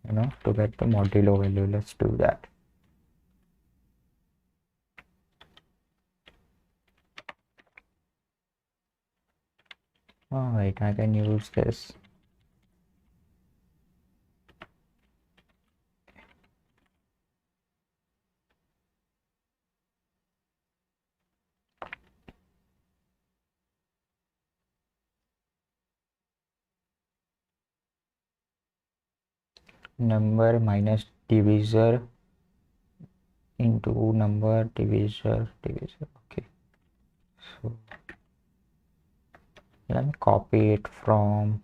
to get the modulo value. Let's do that. All right, I can use this. Number minus divisor into number divisor. Okay, so let me copy it from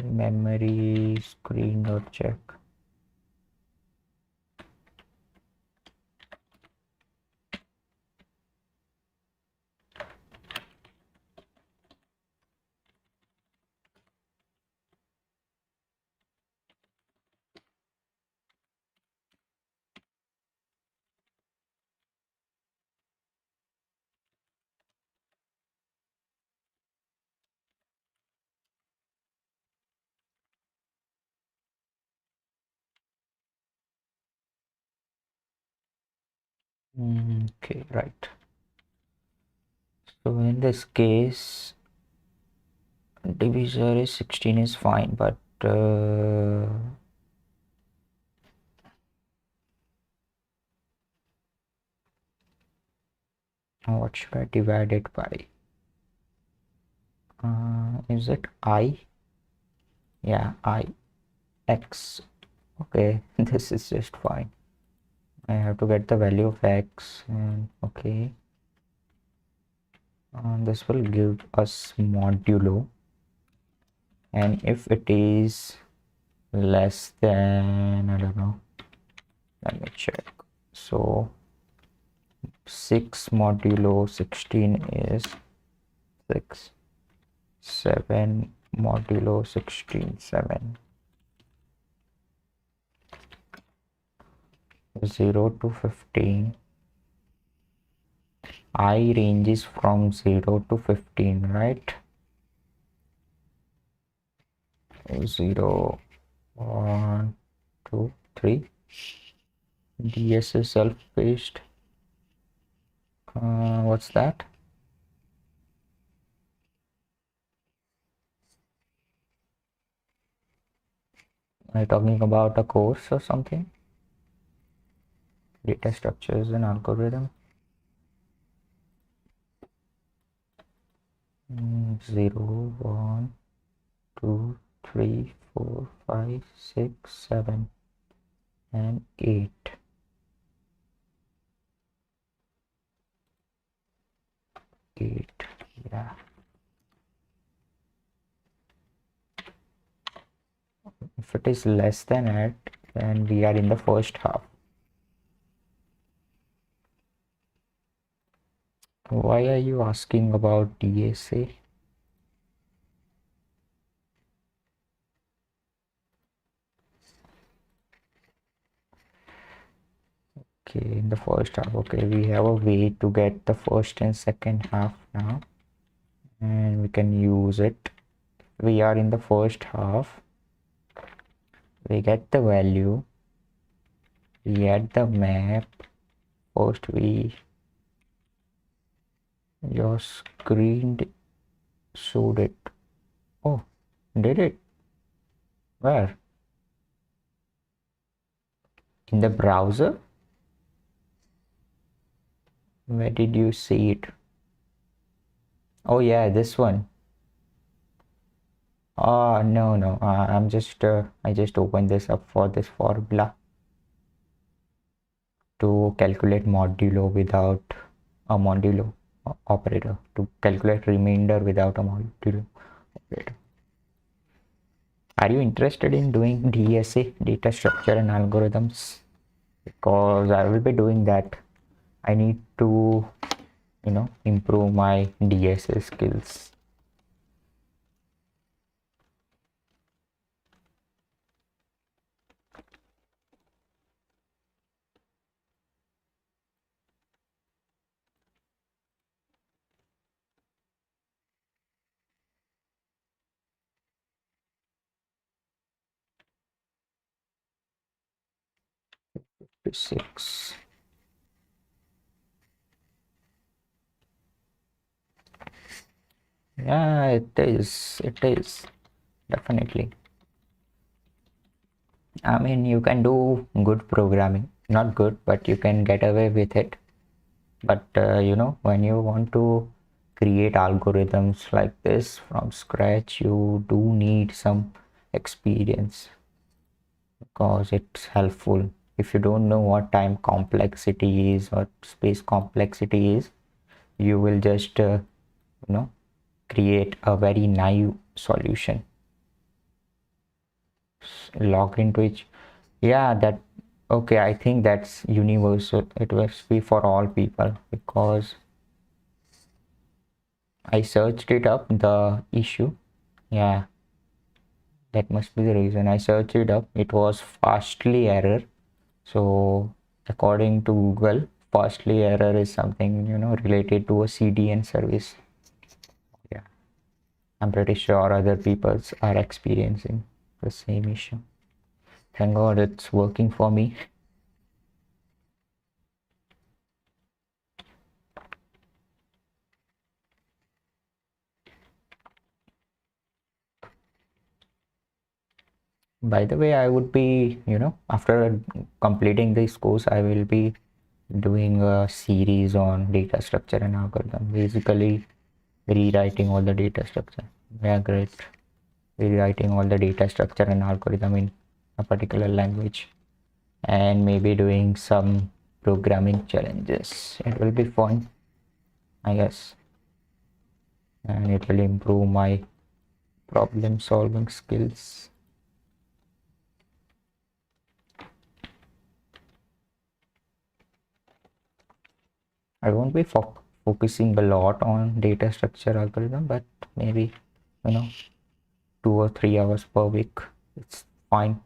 memory screen.jack. Okay, right. So in this case, divisor is 16 is fine, but what should I divide it by? Is it I? Yeah, I x. Okay, this is just fine. I have to get the value of x, and okay, this will give us modulo, and if it is less than, I don't know, let me check. So 6 modulo 16 is 6, 7 modulo 16, 7, 0 to 15. I ranges from 0 to 15, right? 0, 1, 2, 3. DS is self-paced. What's that? Are you talking about a course or something? Data structures and algorithm. 0, 1, 2, 3, 4, 5, 6, 7, and 8. 8, yeah. If it is less than it, then we are in the first half. Why are you asking about DSA? Okay, in the first half. Okay, we have a way to get the first and second half now, and we can use it. We are in the first half. We get the value. We add the map. First, your screen showed it. Oh, did it? Where? In the browser? Where did you see it? Oh yeah, this one. No, I just opened this up for this formula. to calculate modulo without a modulo operator, to calculate remainder without a modulo operator. Are you interested in doing DSA, data structure and algorithms? Because I will be doing that. I need to, improve my DSA skills. Physics. Yeah, it is. It is. Definitely. I mean, you can do good programming. Not good, but you can get away with it. But when you want to create algorithms like this from scratch, you do need some experience because it's helpful. If you don't know what time complexity is or space complexity is, you will just create a very naive solution. Log into it. Yeah, that okay. I think that's universal. It will be for all people because I searched it up, the issue. Yeah, that must be the reason. I searched it up. It was fastly error. So according to Google, fastly error is something related to a CDN service. Yeah, I'm pretty sure other peoples are experiencing the same issue. Thank God it's working for me. By the way, I would be, after completing this course, I will be doing a series on data structure and algorithm, basically rewriting all the data structure. Yeah, great. Rewriting all the data structure and algorithm in a particular language, and maybe doing some programming challenges. It will be fun, I guess, and it will improve my problem solving skills. I won't be focusing a lot on data structure algorithm, but maybe, you know, 2 or 3 hours per week. It's fine.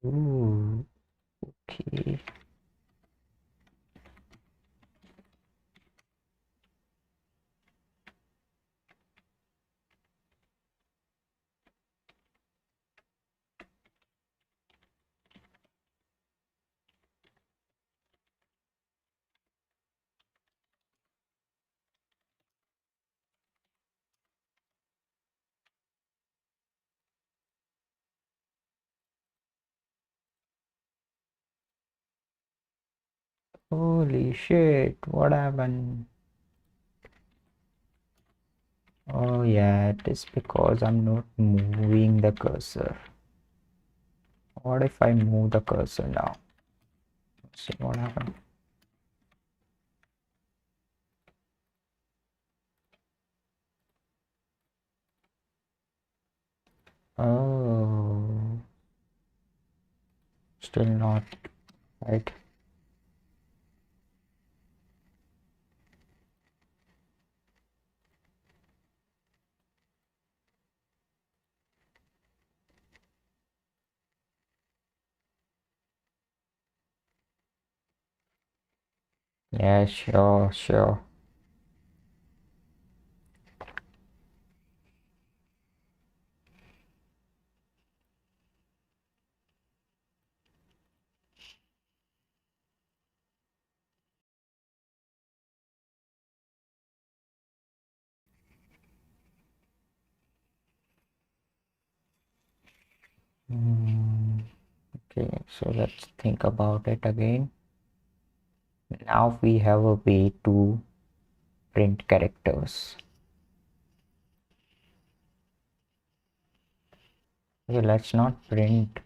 Ooh, okay. Holy shit, what happened? Oh yeah, it is because I'm not moving the cursor. What if I move the cursor now? Let's see what happened. Oh, still not right. Yeah, sure, sure. Okay, so let's think about it again. Now we have a way to print characters. Okay, let's not print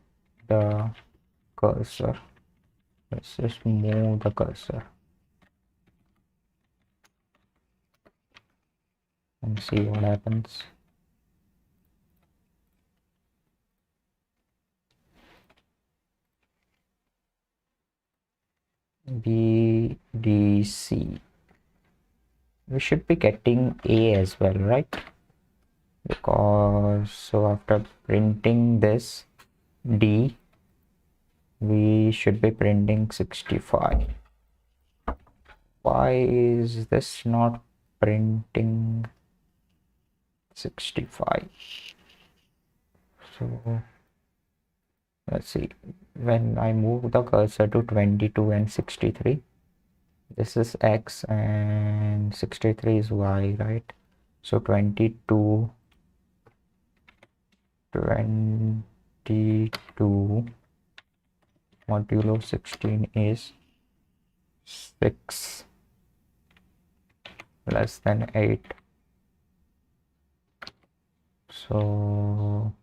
the cursor. Let's just move the cursor and see what happens. B, D, C. We should be getting A as well, right? Because so after printing this D, we should be printing 65. Why is this not printing 65? So let's see. When I move the cursor to 22 and 63, this is X and 63 is Y, right? So 22 modulo 16 is 6 less than 8. So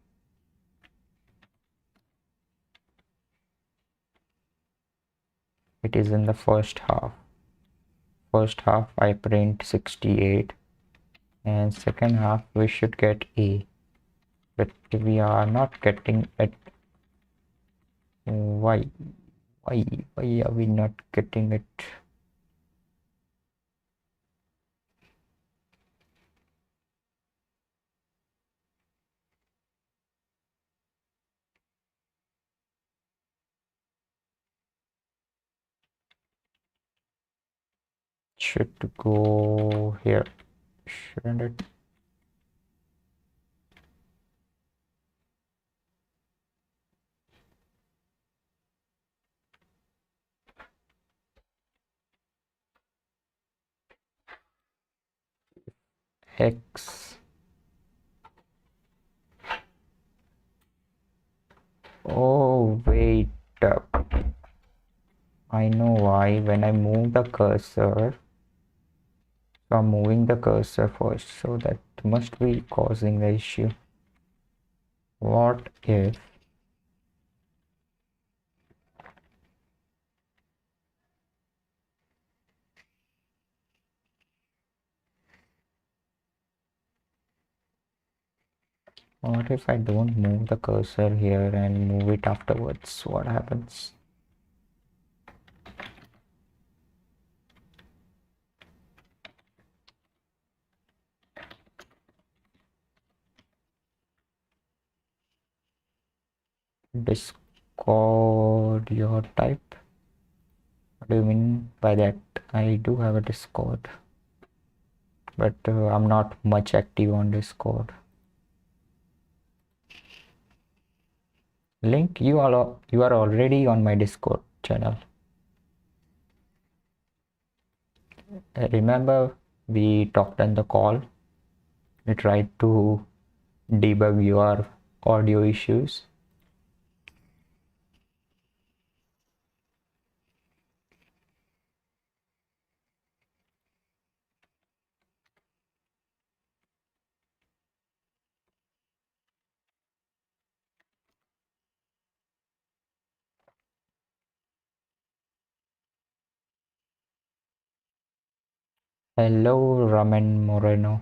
it is in the first half. First half I print 68 and second half we should get A, but we are not getting it. Why are we not getting it? Should go here, shouldn't it? X. Oh, wait up. I know why. When I move the cursor, so I'm moving the cursor first, so that must be causing the issue. What if I don't move the cursor here and move it afterwards? What happens? Discord your type? What do you mean by that? I do have a Discord, but I'm not much active on Discord. Link, you are already on my Discord channel. Remember we talked on the call. We tried to debug your audio issues. Hello, Ramen Moreno.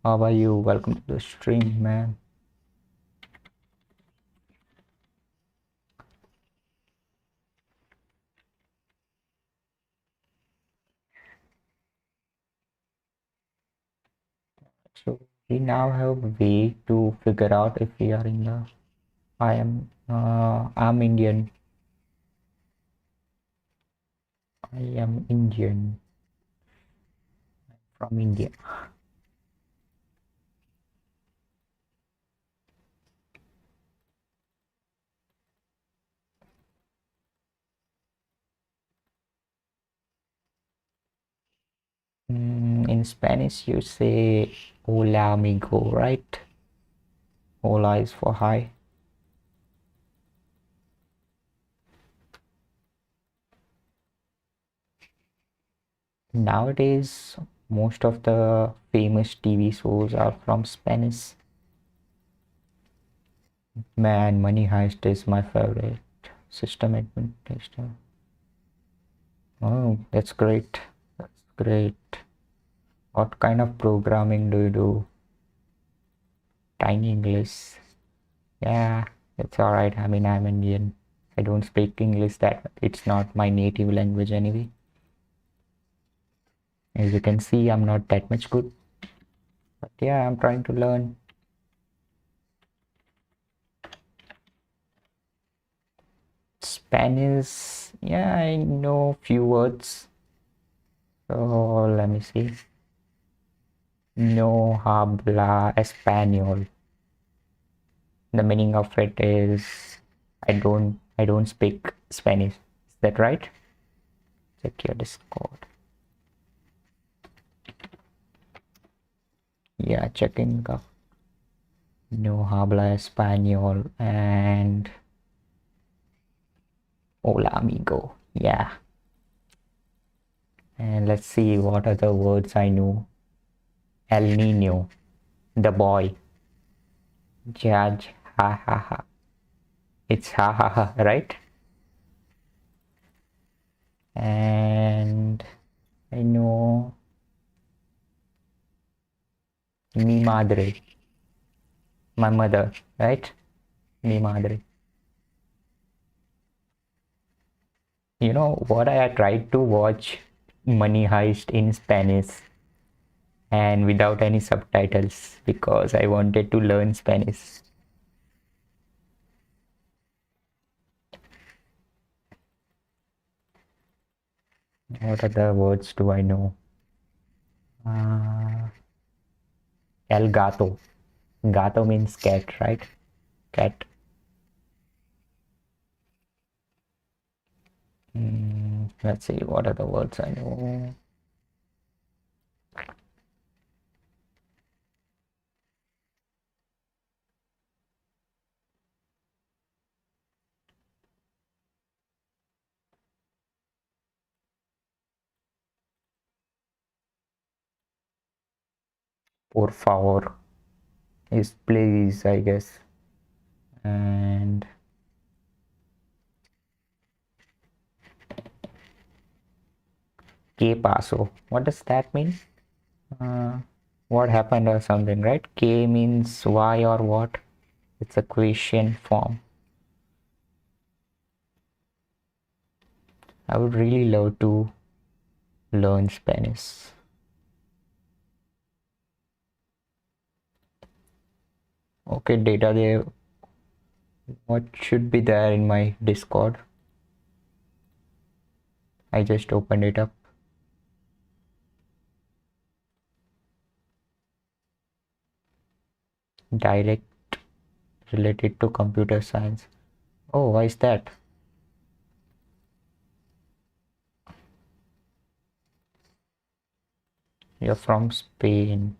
How are you? Welcome to the stream, man. So we now have a way to figure out if we are in the I'm Indian. I am Indian, from India. In Spanish, you say hola amigo, right? Hola is for hi. Nowadays, most of the famous TV shows are from Spanish. Man, Money Heist is my favorite. System administration. Oh, that's great. That's great. What kind of programming do you do? Tiny English. Yeah, it's alright. I mean, I'm Indian. I don't speak English that it's not my native language anyway. As you can see, I'm not that much good. But yeah, I'm trying to learn. Spanish. Yeah, I know few words. So let me see. No habla español. The meaning of it is I don't speak Spanish. Is that right? Check your Discord. Yeah, checking up. No habla español and hola amigo. Yeah. And let's see what other words I know. El Nino, the boy. Judge, ha ha ha. It's ha ha ha, right? And I know mi madre, my mother, right? Mi madre. You know what? I tried to watch Money Heist in Spanish and without any subtitles because I wanted to learn Spanish. What other words do I know? Uh, El gato. Gato means cat, right? Cat. Let's see what other words I know. Por favor is please, I guess. And que paso. What does that mean? Uh, what happened or something, right? Que means why or what. It's a question form. I would really love to learn Spanish. Okay, data there. What should be there in my Discord? I just opened it up. Direct related to computer science. Oh, why is that? You're from Spain.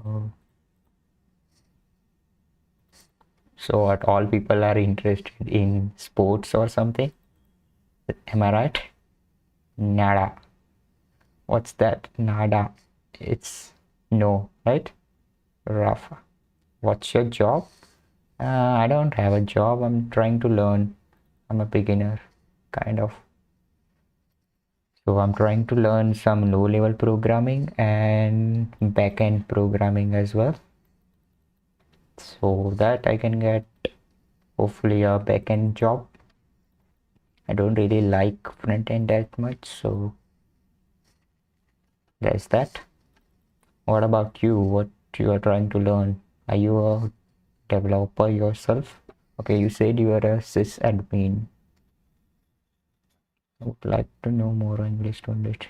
Oh. So what, all people are interested in sports or something? Am I right? Nada. What's that? Nada. It's no, right? Rafa. What's your job? I don't have a job. I'm trying to learn. I'm a beginner, kind of. So I'm trying to learn some low-level programming and back-end programming as well, so that I can get hopefully a back-end job. I don't really like front-end that much, so there's that. What about you? What you are trying to learn? Are you a developer yourself? Okay, you said you are a sysadmin. I would like to know more English, don't it?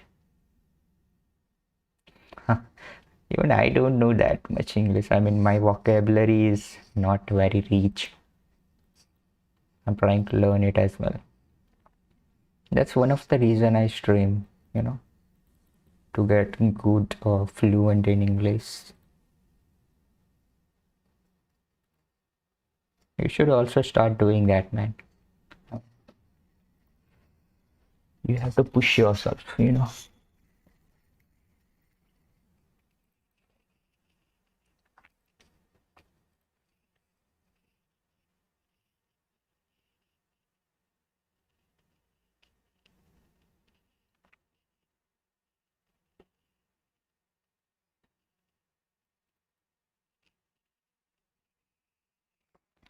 Even I don't know that much English. I mean, my vocabulary is not very rich. I'm trying to learn it as well. That's one of the reason I stream, to get good or fluent in English. You should also start doing that, man. You have to push yourself.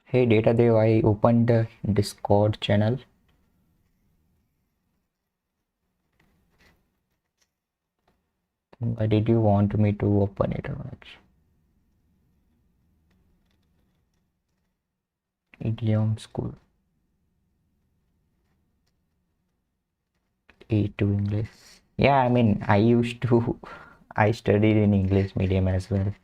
Hey Datadev, I opened the Discord channel. Why did you want me to open it or not? Idiom School. A2 English. Yeah, I mean, I studied in English medium as well.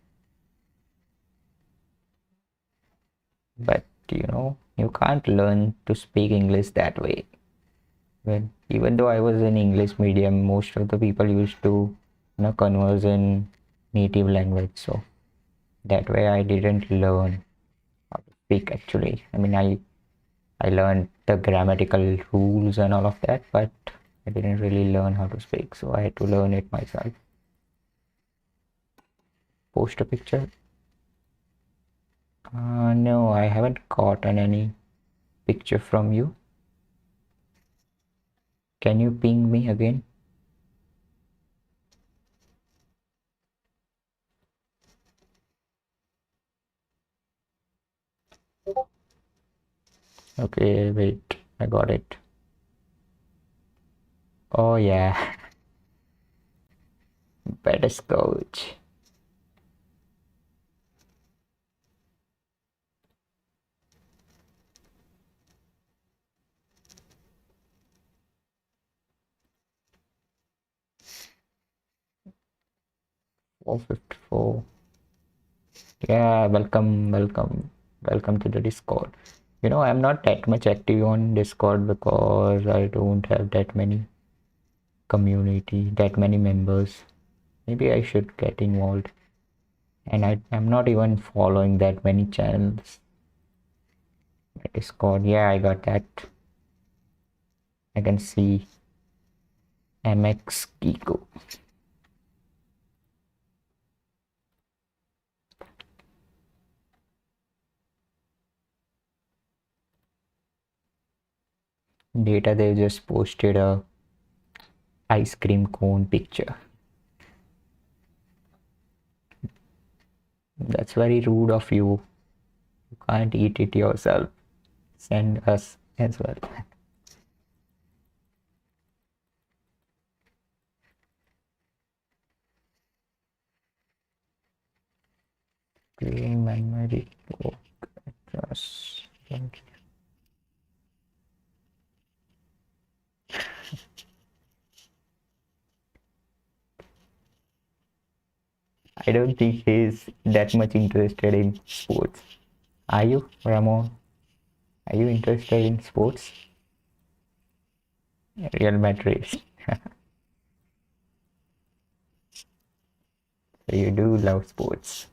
But you can't learn to speak English that way. Well, even though I was in English medium, most of the people used to, converse in native language. So that way I didn't learn how to speak actually. I mean, I learned the grammatical rules and all of that, but I didn't really learn how to speak. So I had to learn it myself. Post a picture. No, I haven't gotten any picture from you. Can you ping me again? Okay, wait, I got it. Oh yeah, best coach. $454. Yeah, welcome to the Discord. I'm not that much active on Discord because I don't have that many that many members. Maybe I should get involved. And I'm not even following that many channels. Discord, yeah, I got that. I can see MX Kiko. Data, they just posted a ice cream cone picture. That's very rude of you. You can't eat it yourself. Send us as well. Memory address. I don't think he's that much interested in sports. Are you, Ramon? Are you interested in sports? Real Madrid. So you do love sports.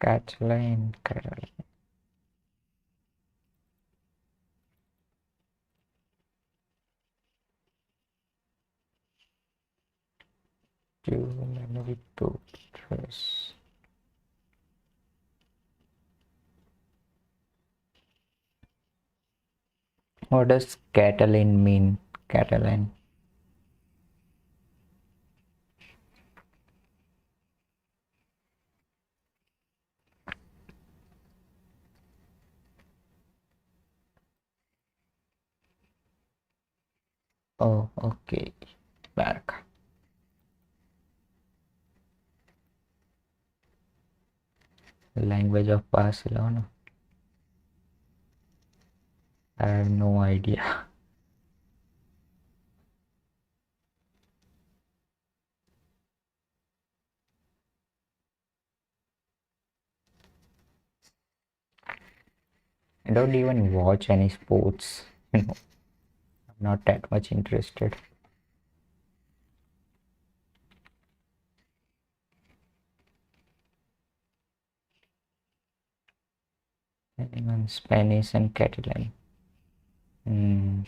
Caroline. To memory to trace. What does Catalan mean? Catalan. Oh, okay. Back. Language of Barcelona. I have no idea. I don't even watch any sports. I'm not that much interested. Even Spanish and Catalan. Hmm.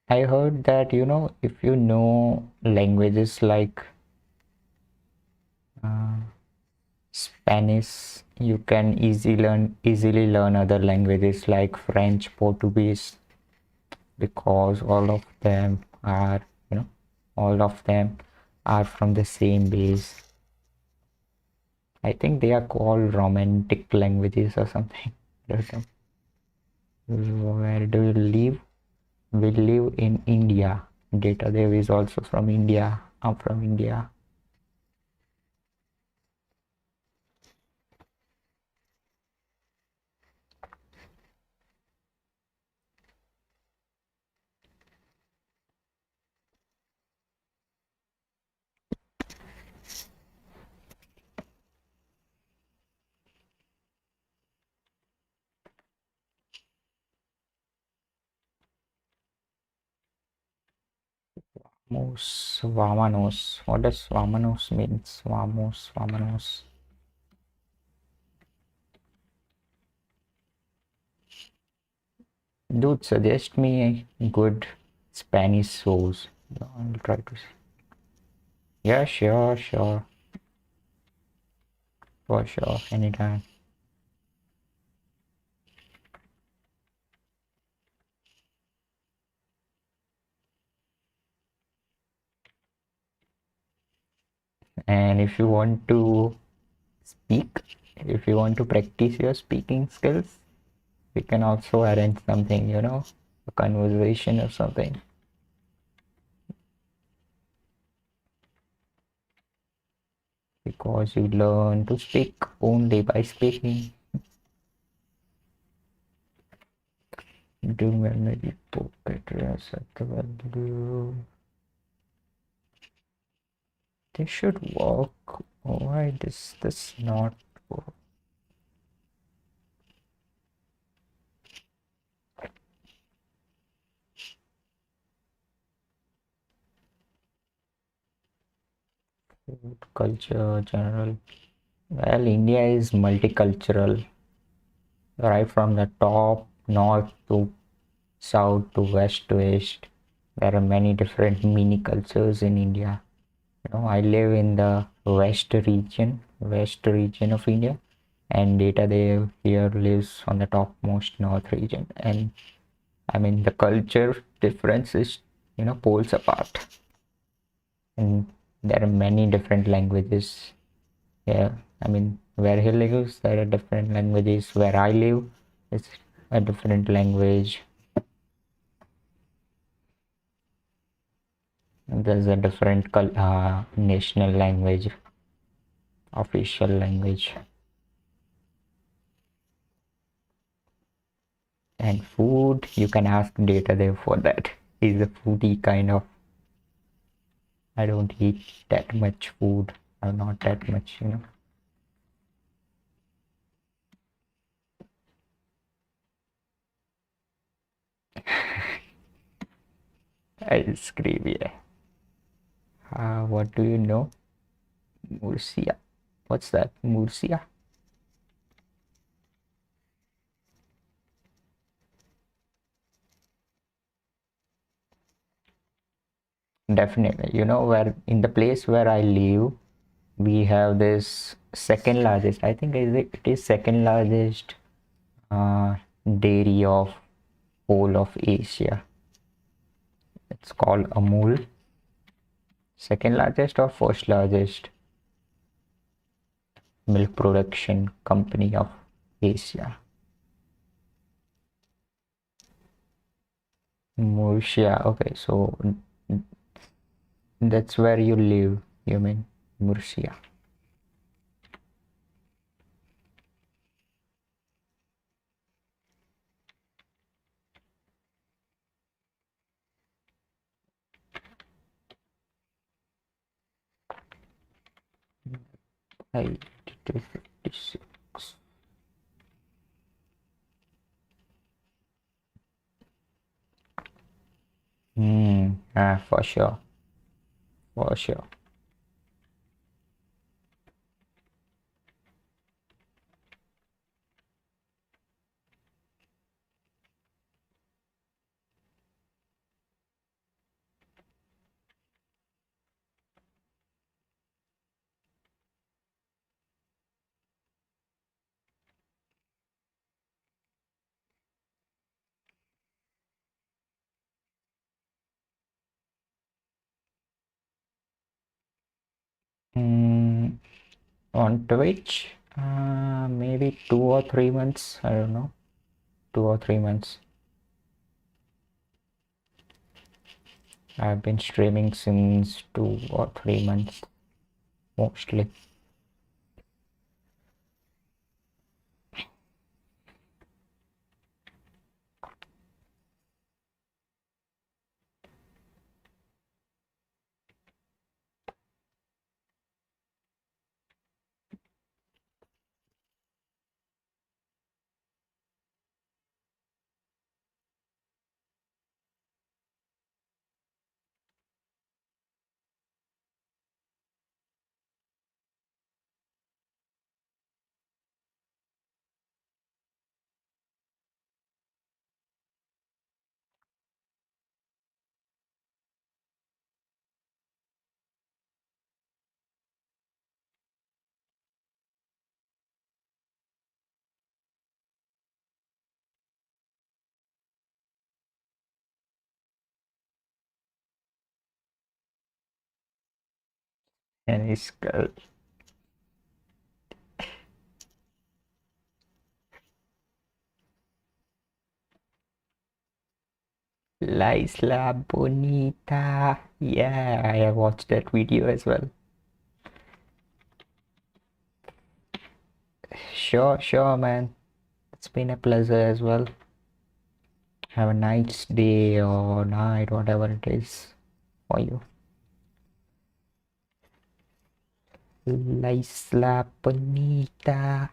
I heard that, if you know languages like uh, Spanish, you can easily learn other languages like French, Portuguese, because you know, all of them are from the same base. I think they are called romantic languages or something. I don't know. Where do you live? We live in India. Datadev is also from India. I'm from India. Vamanos. What does Vamanos means? Vamanos. Dude, suggest me good Spanish shows. I'll try to see. Yeah, sure. For sure, anytime. And if you want to speak, if you want to practice your speaking skills, we can also arrange something, a conversation or something. Because you learn to speak only by speaking. Do memory pocket reset the value. This should work. Why this not work? Food culture general. Well, India is multicultural, right from the top north to south to west to east. There are many different mini cultures in India. I live in the west region of India, and Data Dev here lives on the topmost north region. And I mean, the culture difference is, poles apart, and there are many different languages. Yeah, I mean, where he lives, there are different languages. Where I live, it's a different language. There's a different national language, official language. And food, you can ask Data there for that. He's a foodie kind of. I don't eat that much food. I'm not that much. Ice cream, yeah. What do you know? Murcia. What's that? Murcia? Definitely. Where in the place where I live, we have this second largest. I think it is second largest uh, dairy of whole of Asia. It's called Amul. Second largest or first largest milk production company of Asia? Murcia. Okay, so that's where you live, you mean Murcia. I 56. For sure, for sure. Mm, on Twitch, maybe 2 or 3 months. I don't know, 2 or 3 months. I've been streaming since 2 or 3 months, mostly. And it's La Isla Bonita. Yeah, I have watched that video as well. Sure, man. It's been a pleasure as well. Have a nice day or night, whatever it is for you. La Isla Bonita.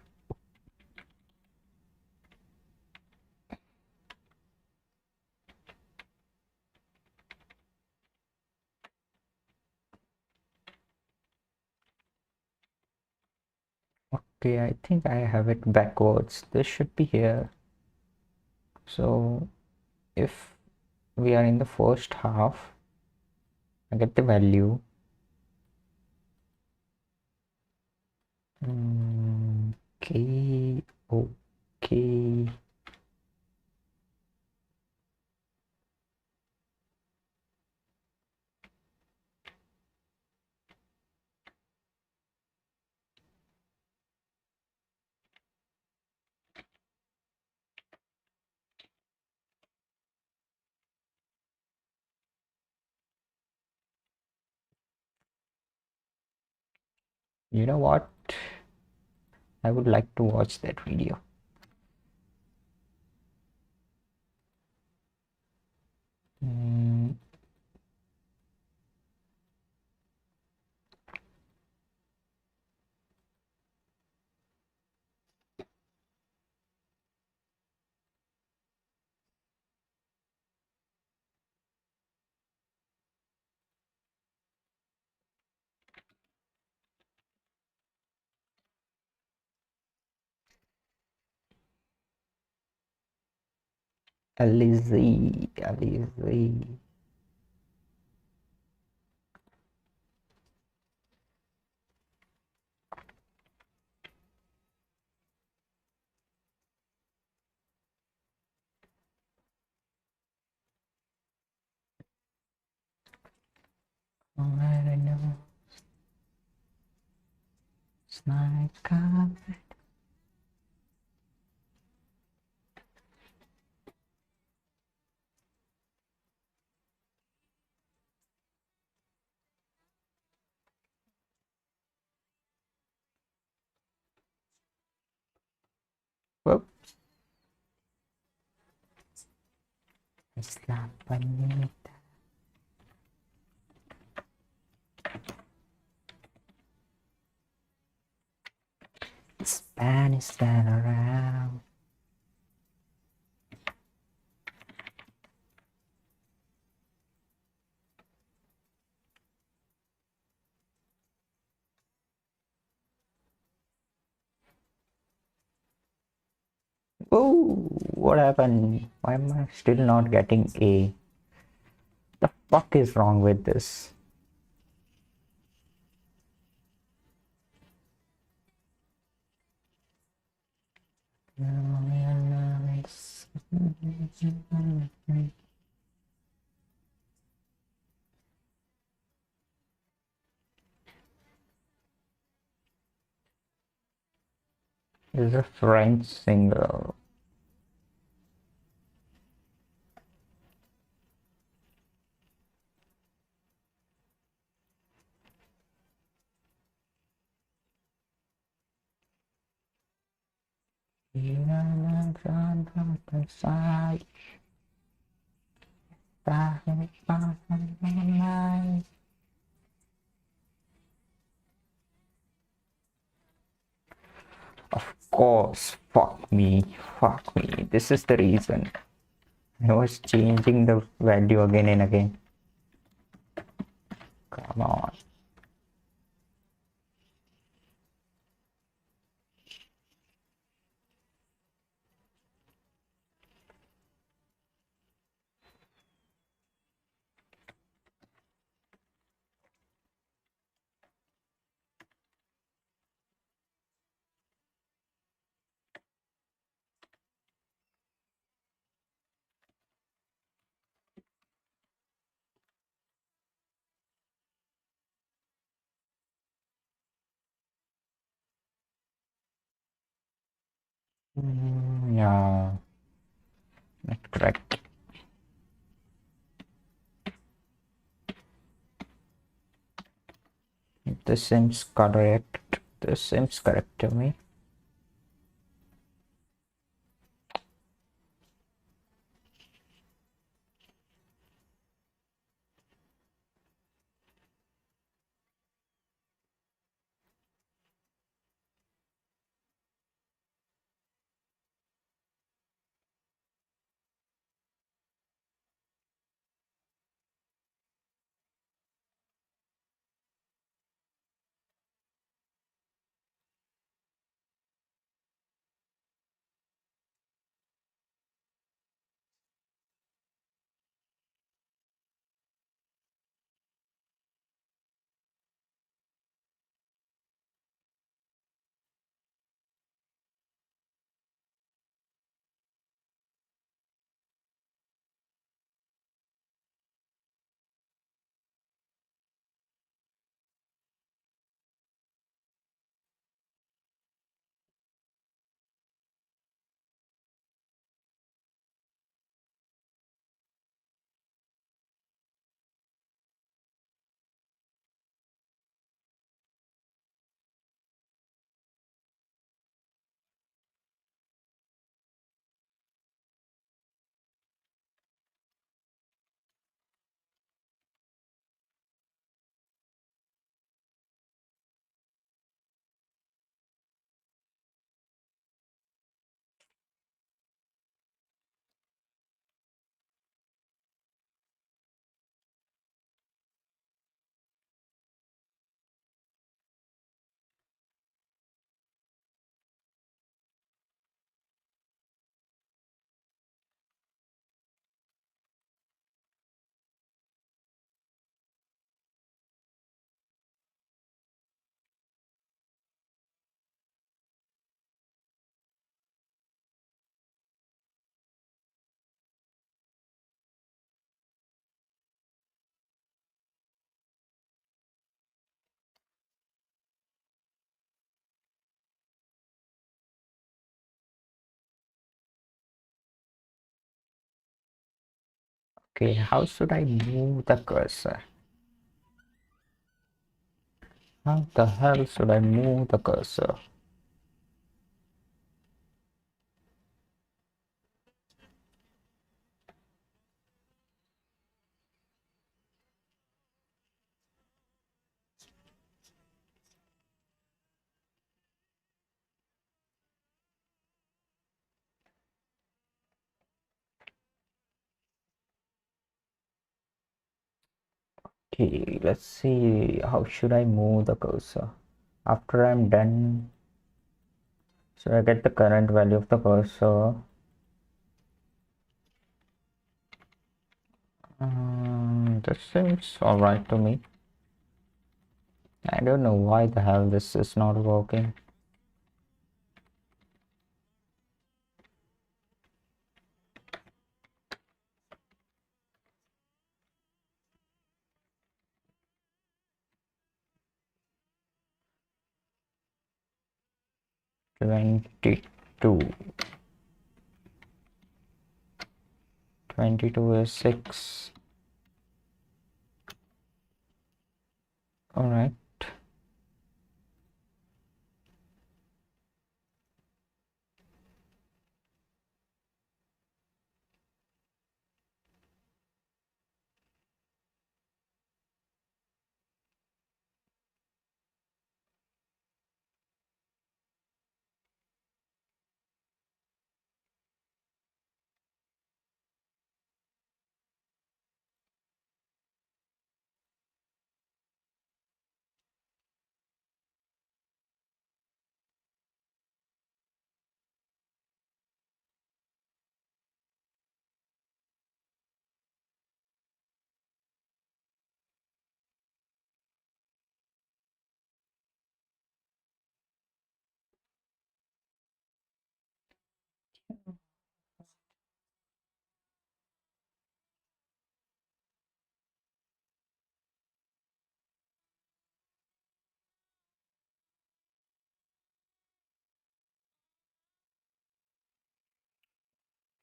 Okay, I think I have it backwards. This should be here. So if we are in the first half, I get the value. Okay, okay. You know what? I would like to watch that video. Alizé. my God. Whoops. Islam Panita. Spanish stand around. Oh, what happened? Why am I still not getting A? The fuck is wrong with this? Is a French singer. Of course, fuck me, fuck me. This is the reason. I was changing the value again and again. Come on. Yeah, not correct. This seems correct. This seems correct to me. Okay, how should I move the cursor? How the hell should I move the cursor? Okay, let's see. How should I move the cursor? After I'm done, should I get the current value of the cursor? This seems alright to me. I don't know why the hell this is not working. Twenty-two. 22 is 6. Alright.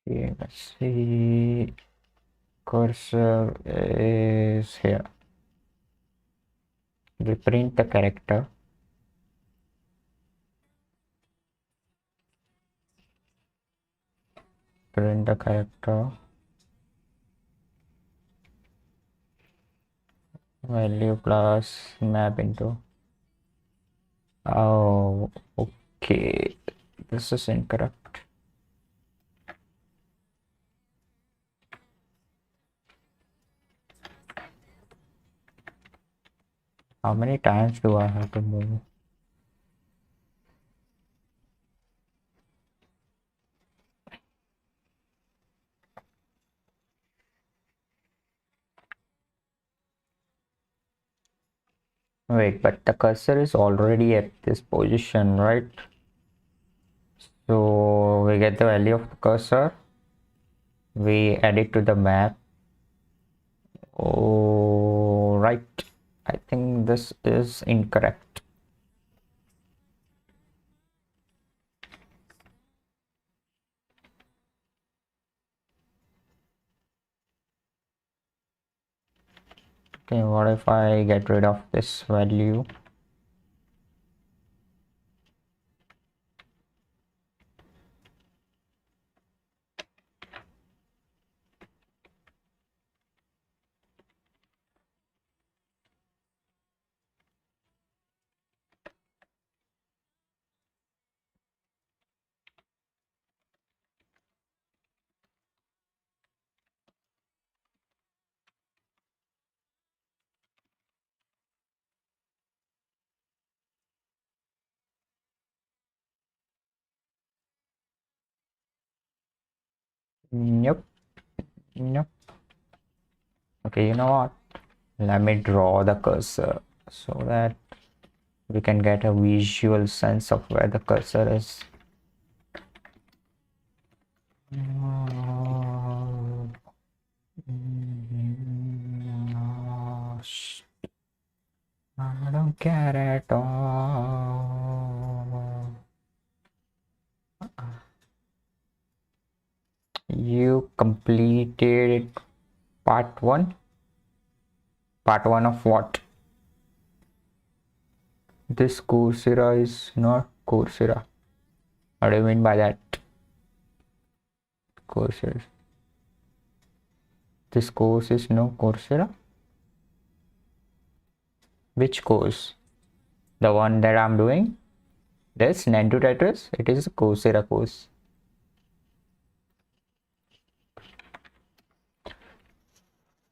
Okay, let's see. Cursor is here. We print the character. Print the character. Value plus map into. Oh, okay. This is incorrect. How many times do I have to move? Wait, but the cursor is already at this position, right? So we get the value of the cursor. We add it to the map. Oh, right. I think this is incorrect. Okay, what if I get rid of this value? Nope, nope. Okay, you know what? Let me draw the cursor so that we can get a visual sense of where the cursor is. I don't care at all. You completed Part 1? Part 1 of what? This Coursera is not Coursera. What do you mean by that? Coursera. This course is no Coursera? Which course? The one that I'm doing? This Nand2Tetris? It is a Coursera course.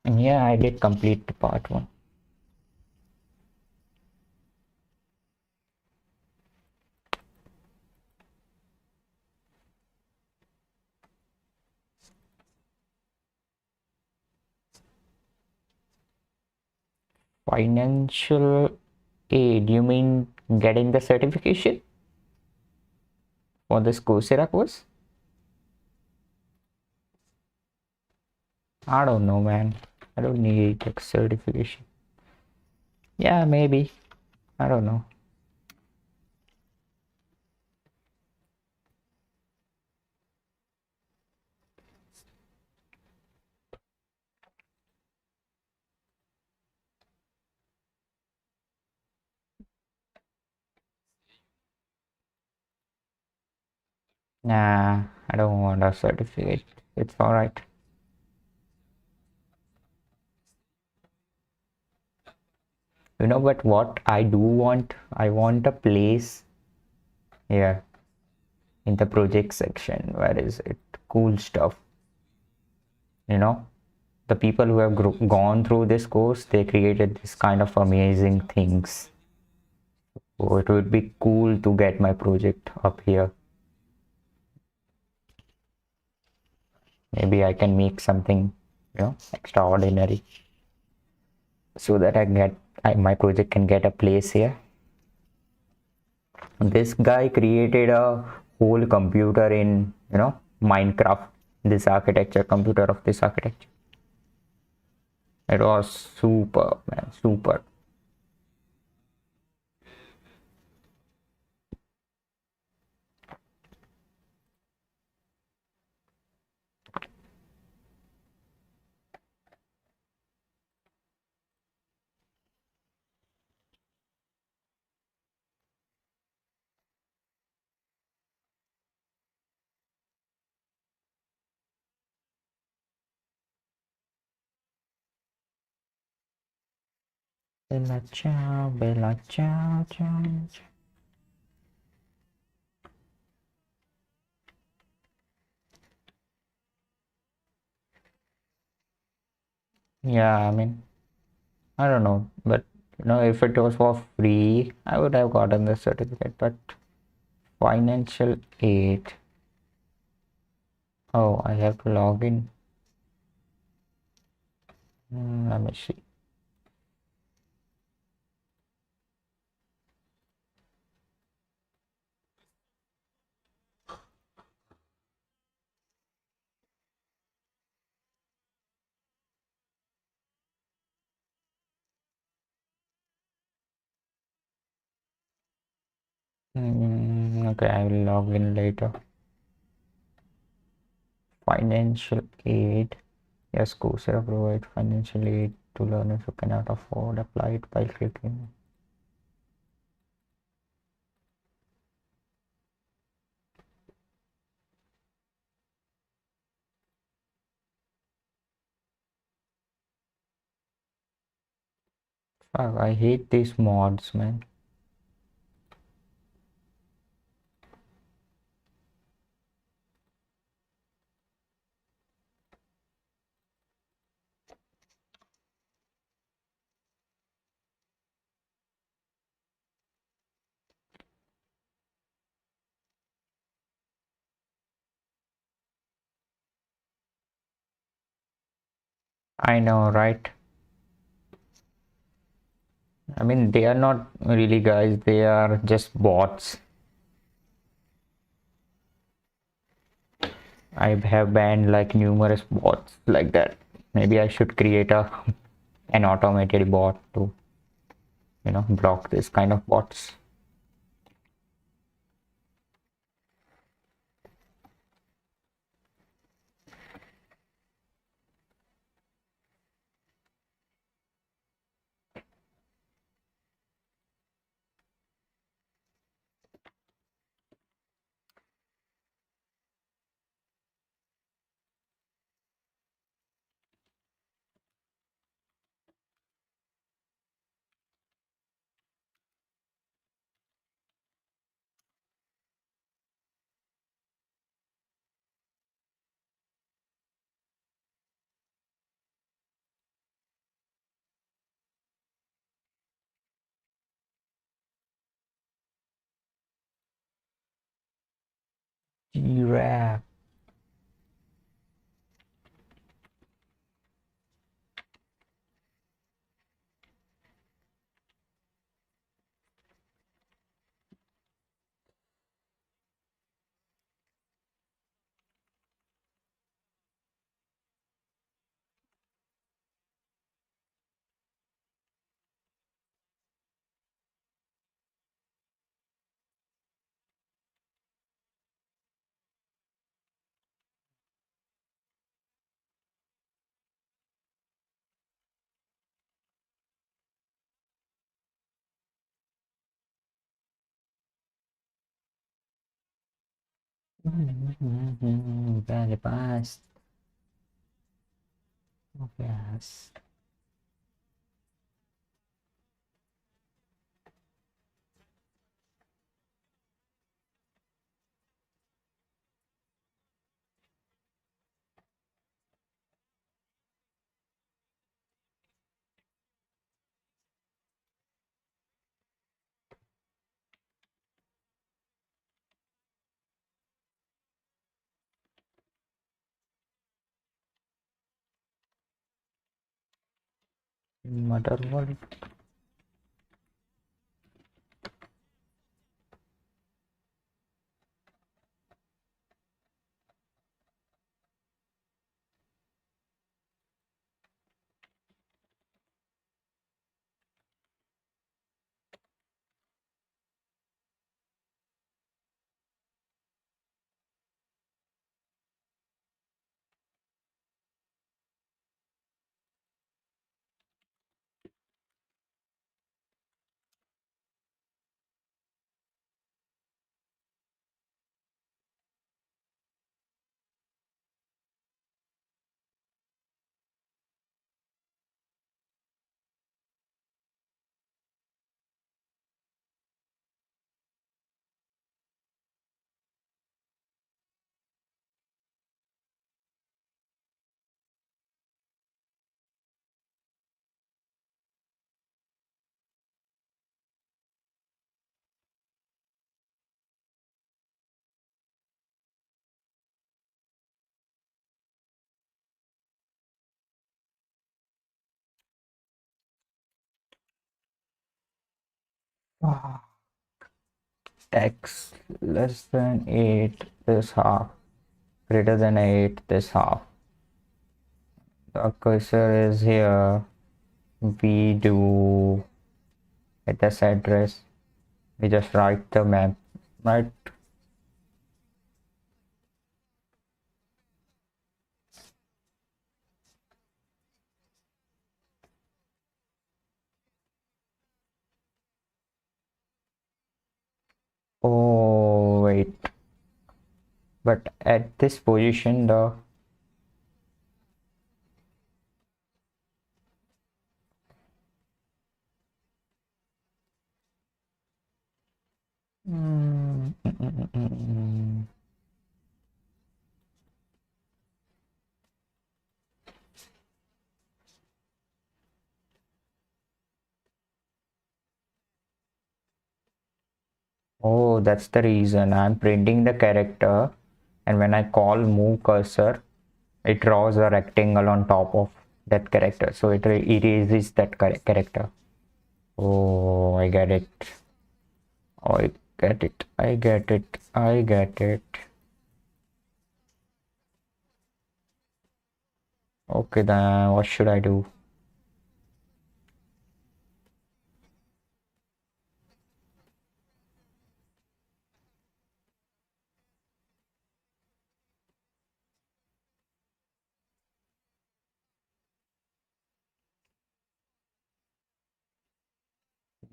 And yeah, I did complete the part 1. Financial aid, you mean getting the certification for this Coursera course? I don't know, man. I don't need a certification. Yeah, maybe. I don't know. Nah, I don't want a certificate. It's alright. You know, but what I do want? I want a place here in the project section. Where is it? Cool stuff. You know, the people who have gone through this course, they created this kind of amazing things. So it would be cool to get my project up here. Maybe I can make something, extraordinary, so that my project can get a place here. This guy created a whole computer in, Minecraft. This architecture, computer of this architecture. It was super, man, super. Bella ciao, bella ciao, ciao. Yeah, I mean, I don't know, but if it was for free, I would have gotten the certificate. But financial aid. Oh, I have to log in. Let me see. Okay, I will log in later. Financial aid. Yes, Coursera provides financial aid to learners who cannot afford. Apply it by clicking. Fuck, I hate these mods, man. I know, right? I mean, they are not really guys, they are just bots. I have banned like numerous bots like that. Maybe I should create an automated bot to, block this kind of bots. Giraffe. Very fast. Yes. Mother world. Ah, x less than 8 is half. Greater than 8 is half. The cursor is here. We do at this address. We just write the map, right? Oh, wait. But at this position, the Mm, mm, mm, mm, mm. Oh, that's the reason I'm printing the character, and when I call move cursor, it draws a rectangle on top of that character, so it erases that character. Oh, I get it. Oh, I get it. I get it. I get it. Okay, then what should I do?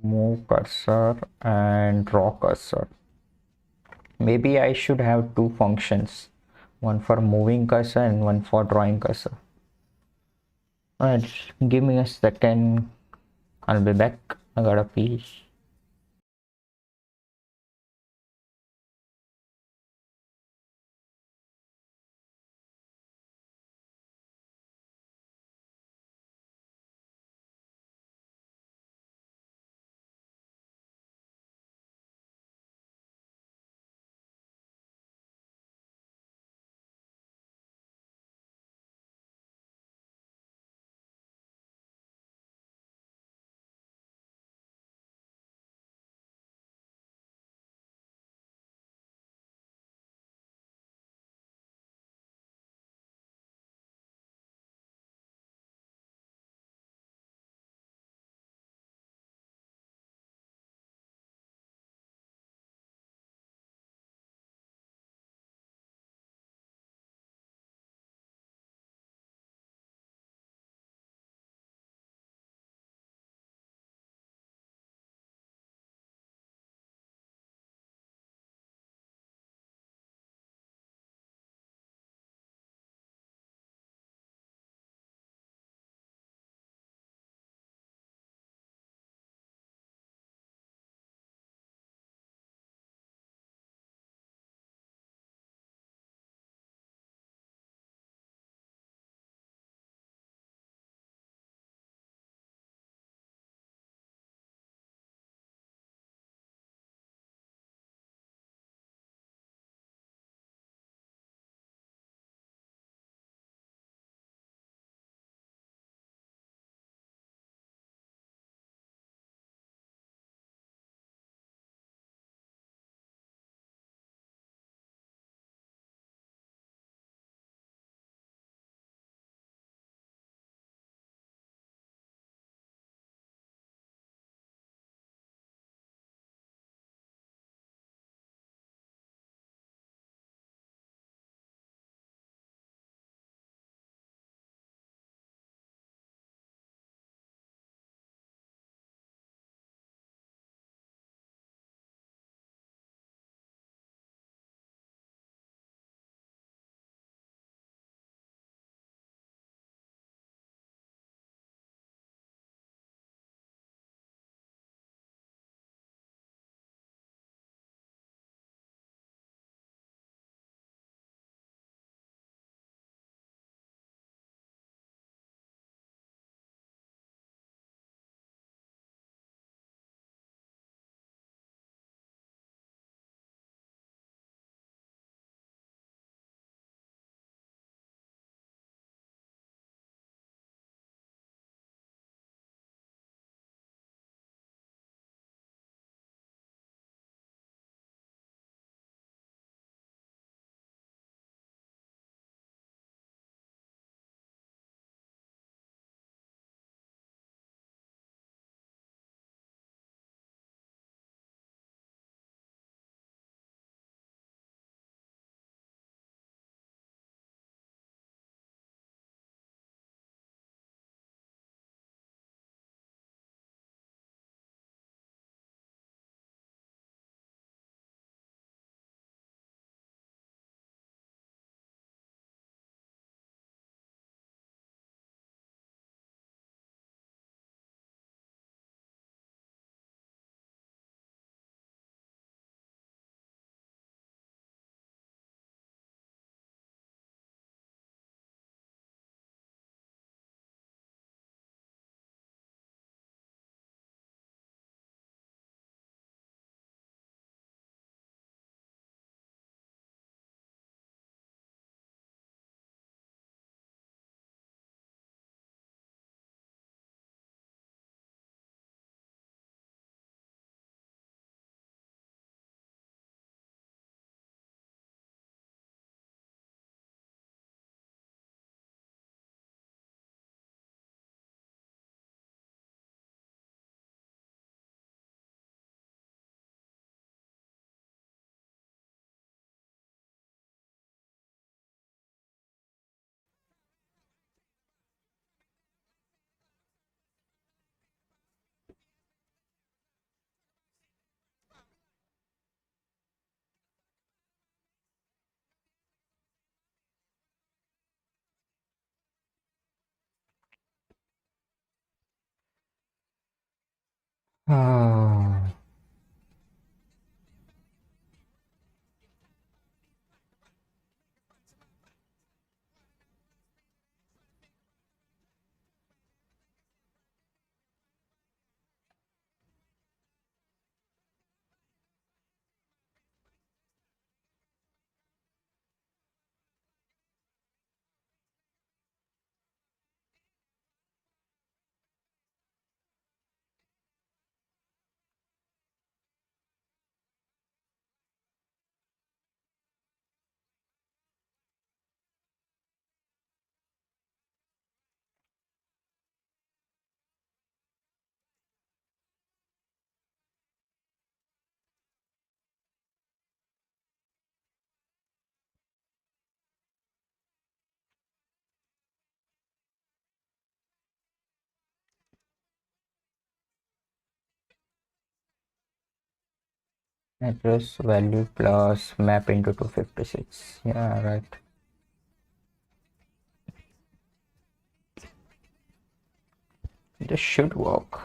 Move cursor and draw cursor. Maybe I should have two functions, one for moving cursor and one for drawing cursor. Alright, give me a second. I'll be back. I gotta pee. Ah. Address value plus map into 256. Yeah, right. This should work.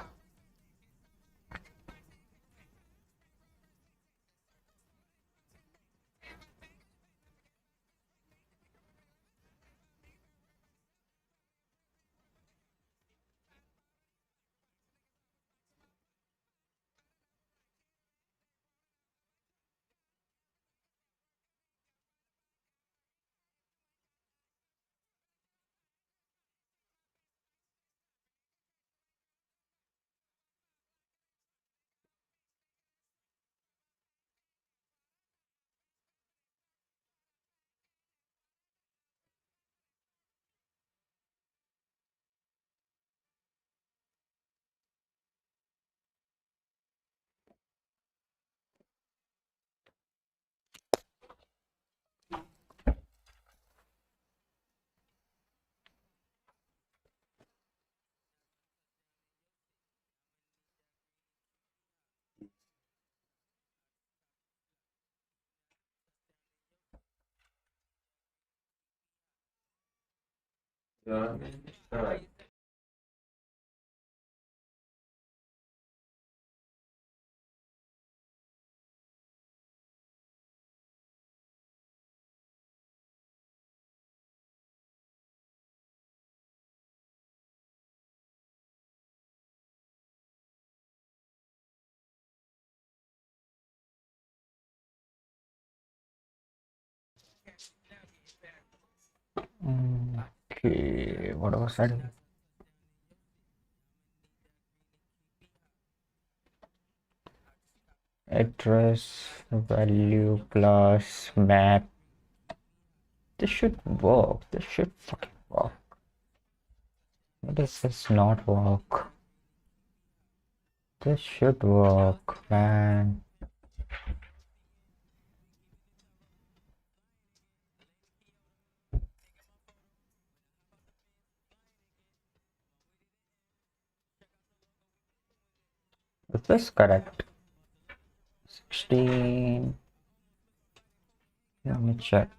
Okay, what was that? Address value plus map. This should work. This should fucking work. Why does this not work? This should work, man. Is this correct? 16. Let me check.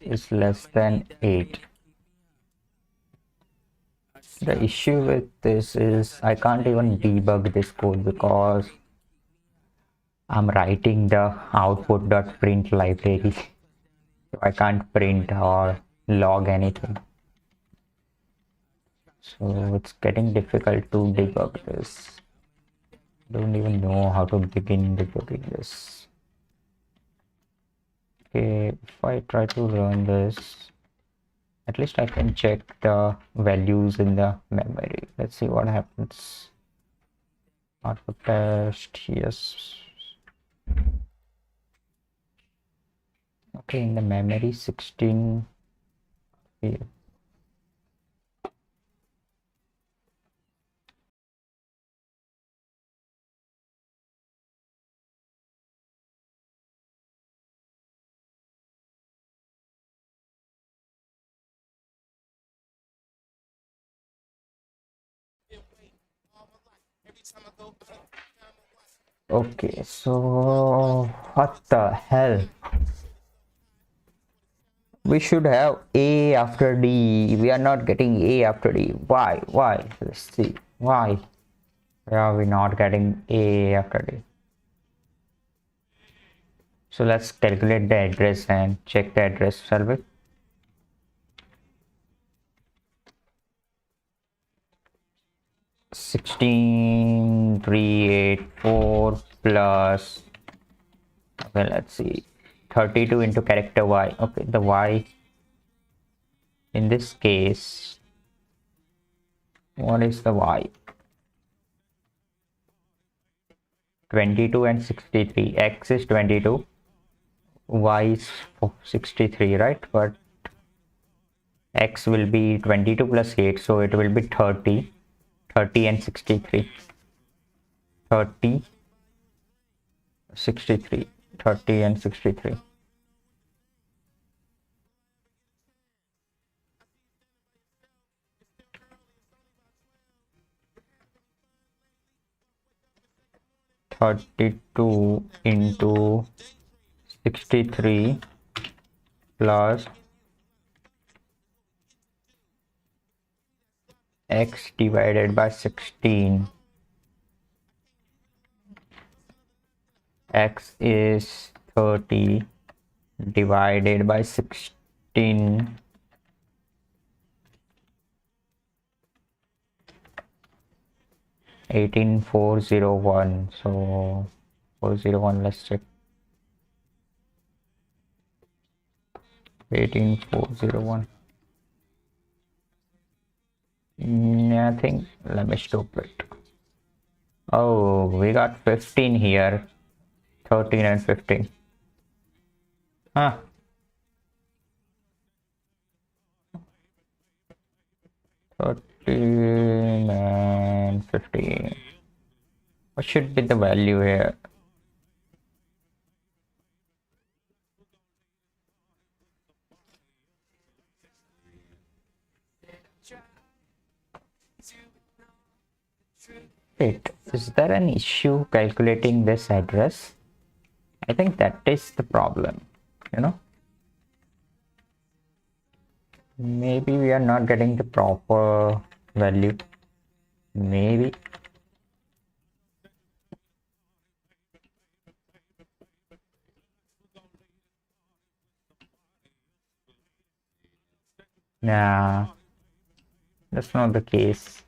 Is less than 8. The issue with this is I can't even debug this code because I'm writing the output.print library. So I can't print or log anything. So it's getting difficult to debug this. Don't even know how to begin debugging this. Okay, if I try to run this, at least I can check the values in the memory. Let's see what happens. Output test, yes. Okay, in the memory 16 here. Okay, so what the hell? We should have A after D. We are not getting A after D. Why? Why? Let's see. Why? Why are we not getting A after D? So let's calculate the address and check the address, shall we? 16384 plus, okay, let's see, 32 into character Y. Okay, the Y in this case, what is the Y? 22 and 63. X is 22, Y is 63, right? But X will be 22 plus 8, so it will be 30. 30 and 63. 30, 63. 30 and 63. Thirty-two into 63 plus x divided by 16. X is 30 divided by 16. 18401. So 401, let's check. 18401. Nothing. Let me stop it. Oh, we got 15 here. 13 and 15. Huh. 13 and 15. What should be the value here? Wait, is there an issue calculating this address? I think that is the problem, you know? Maybe we are not getting the proper value. Maybe. Nah, that's not the case.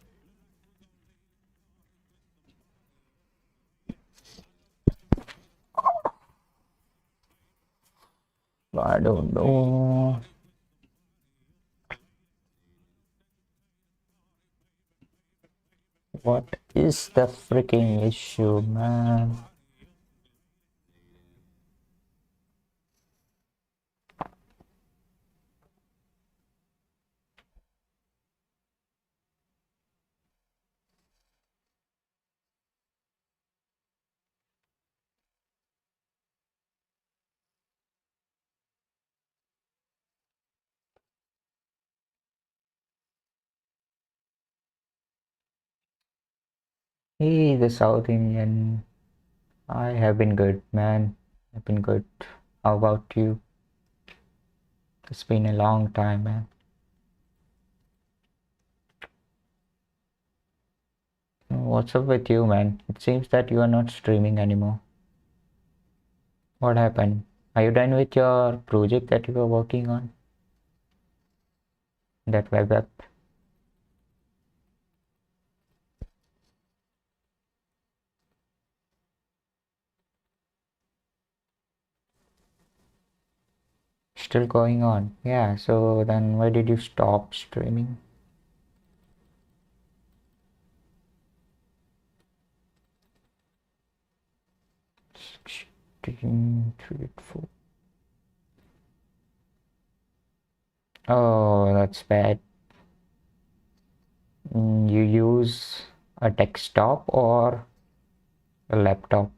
I don't know. What is the freaking issue, man? Hey, the South Indian. I have been good, man. I've been good. How about you? It's been a long time, man. What's up with you, man? It seems that you are not streaming anymore. What happened? Are you done with your project that you were working on? That web app? Still going on? Yeah, so then why did you stop streaming? Oh, that's bad. You use a desktop or a laptop?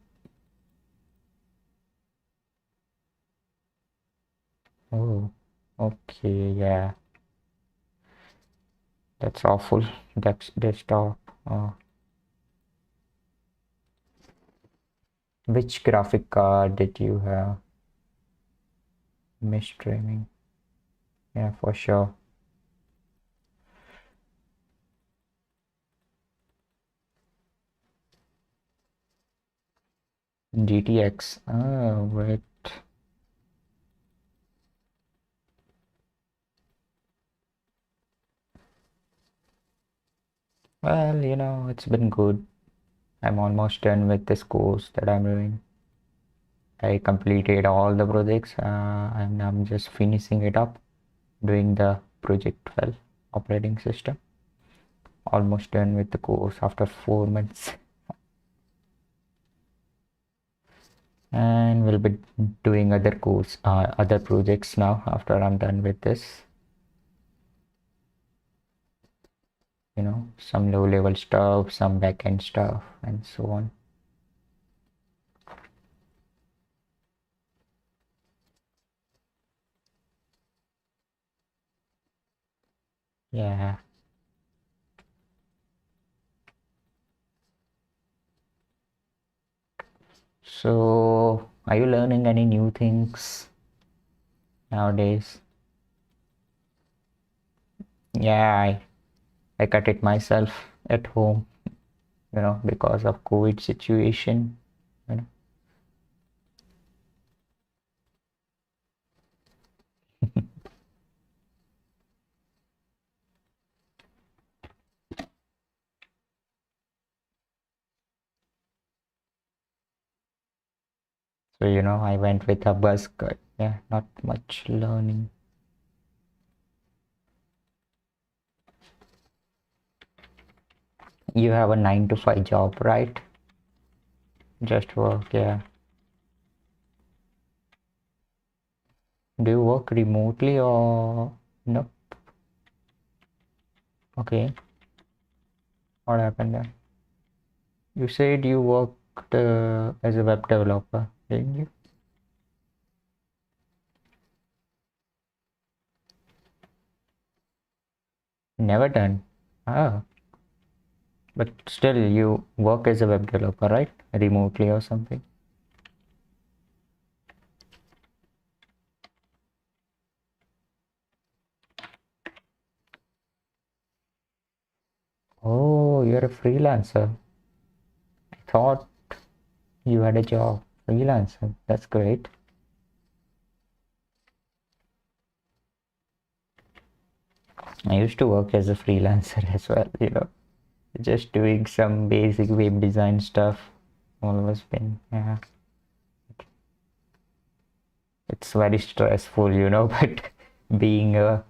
Oh, okay, yeah. That's awful. That's desktop. Which graphic card did you have? Miss streaming. Yeah, for sure. GTX. Oh, wait. Well, it's been good. I'm almost done with this course that I'm doing. I completed all the projects and I'm just finishing it up, doing the Project 12 operating system. Almost done with the course after 4 months. And we'll be doing other projects now after I'm done with this. Some low level stuff, some backend stuff, and so on. Yeah. So, are you learning any new things nowadays? Yeah, I cut it myself at home, because of COVID situation. You know. So, I went with a buzz cut. Yeah, not much learning. You have a 9 to 5 job, right? Just work, yeah. Do you work remotely or no? Okay. What happened there? You said you worked as a web developer, didn't you? Never done. Ah, but still you work as a web developer, right? Remotely or something. Oh, you're a freelancer. I thought you had a job. Freelancer. That's great. I used to work as a freelancer as well, just doing some basic web design stuff. Always been, yeah. It's very stressful, but being a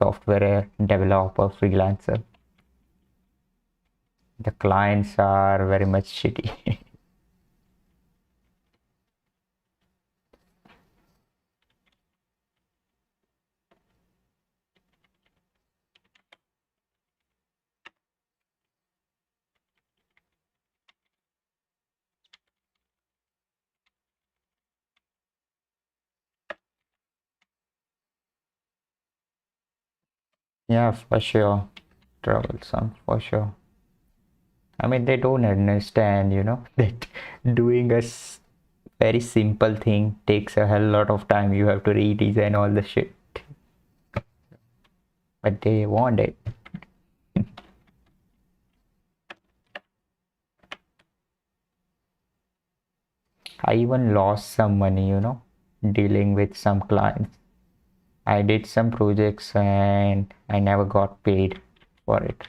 software developer freelancer, the clients are very much shitty. Yeah, for sure. Troublesome, for sure. I mean, they don't understand, that doing very simple thing takes a hell lot of time. You have to redesign all the shit, but they want it. I even lost some money, dealing with some clients. I did some projects and I never got paid for it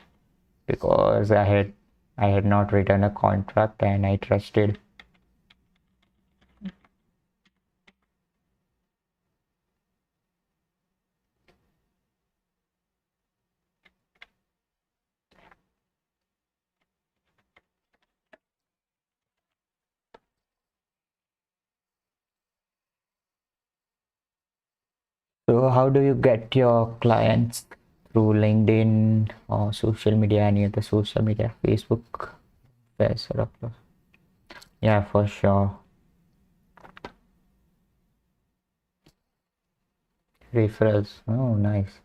because I had not written a contract and I trusted. So how do you get your clients? Through LinkedIn or social media, any other social media, Facebook, sort of. Yeah, for sure. Referrals. Oh, nice.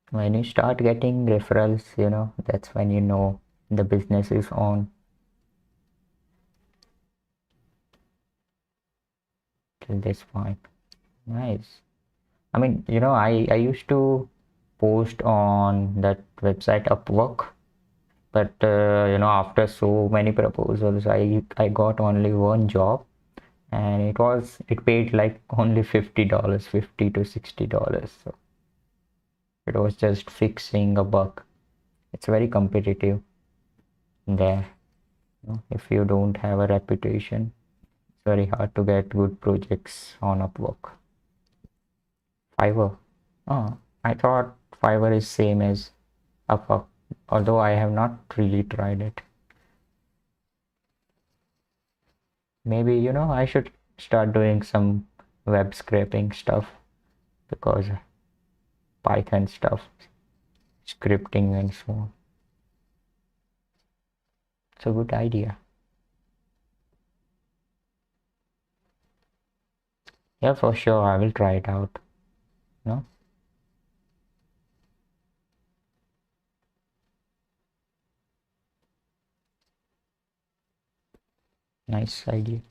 When you start getting referrals, that's when the business is on. till this point. Nice. I mean, I used to post on that website Upwork, but after so many proposals, I got only one job, and it paid like only $50, $50 to $60. So it was just fixing a bug. It's very competitive there. If you don't have a reputation, it's very hard to get good projects on Upwork. Fiverr. Oh, I thought Fiverr is same as Upwork, although I have not really tried it. Maybe, I should start doing some web scraping stuff, because Python stuff, scripting and so on. It's a good idea. Yeah, for sure, I will try it out. No? Nice idea.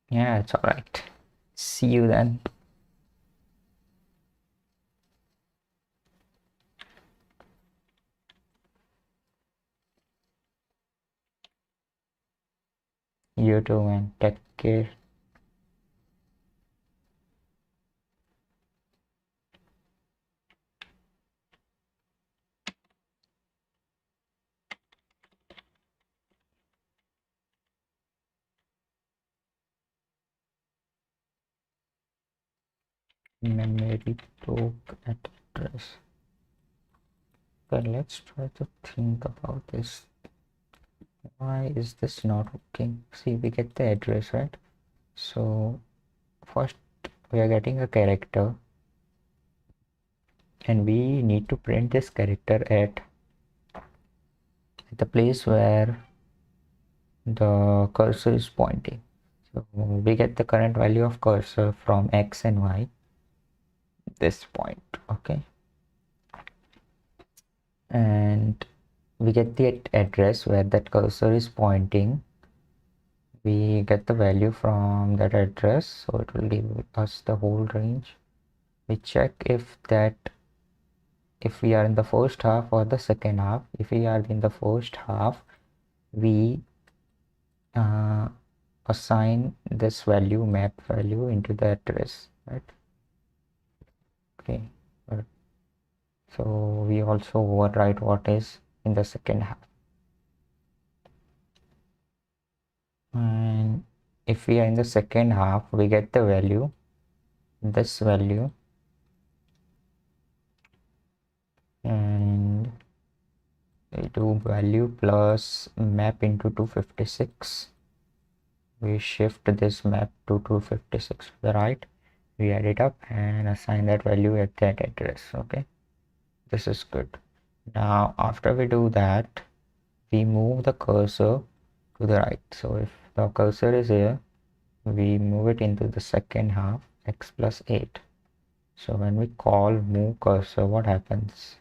Yeah, it's alright. See you then. You too, man. Take care. Memory.jack address. Okay, let's try to think about this. Why is this not working? See, we get the address, right? So first we are getting a character, and we need to print this character at the place where the cursor is pointing. So we get the current value of cursor from X and Y, this point, okay? And we get the address where that cursor is pointing. We get the value from that address, so it will give us the whole range. We check if we are in the first half or the second half. If we are in the first half, we assign this value, map value, into the address, right? Okay, so we also overwrite what is in the second half. And if we are in the second half, we get the value, this value, and we do value plus map into 256. We shift this map to 256 to the right, we add it up and assign that value at that address. Okay, this is good. Now after we do that, we move the cursor to the right. So if the cursor is here, we move it into the second half, x plus 8. So when we call move cursor, what happens?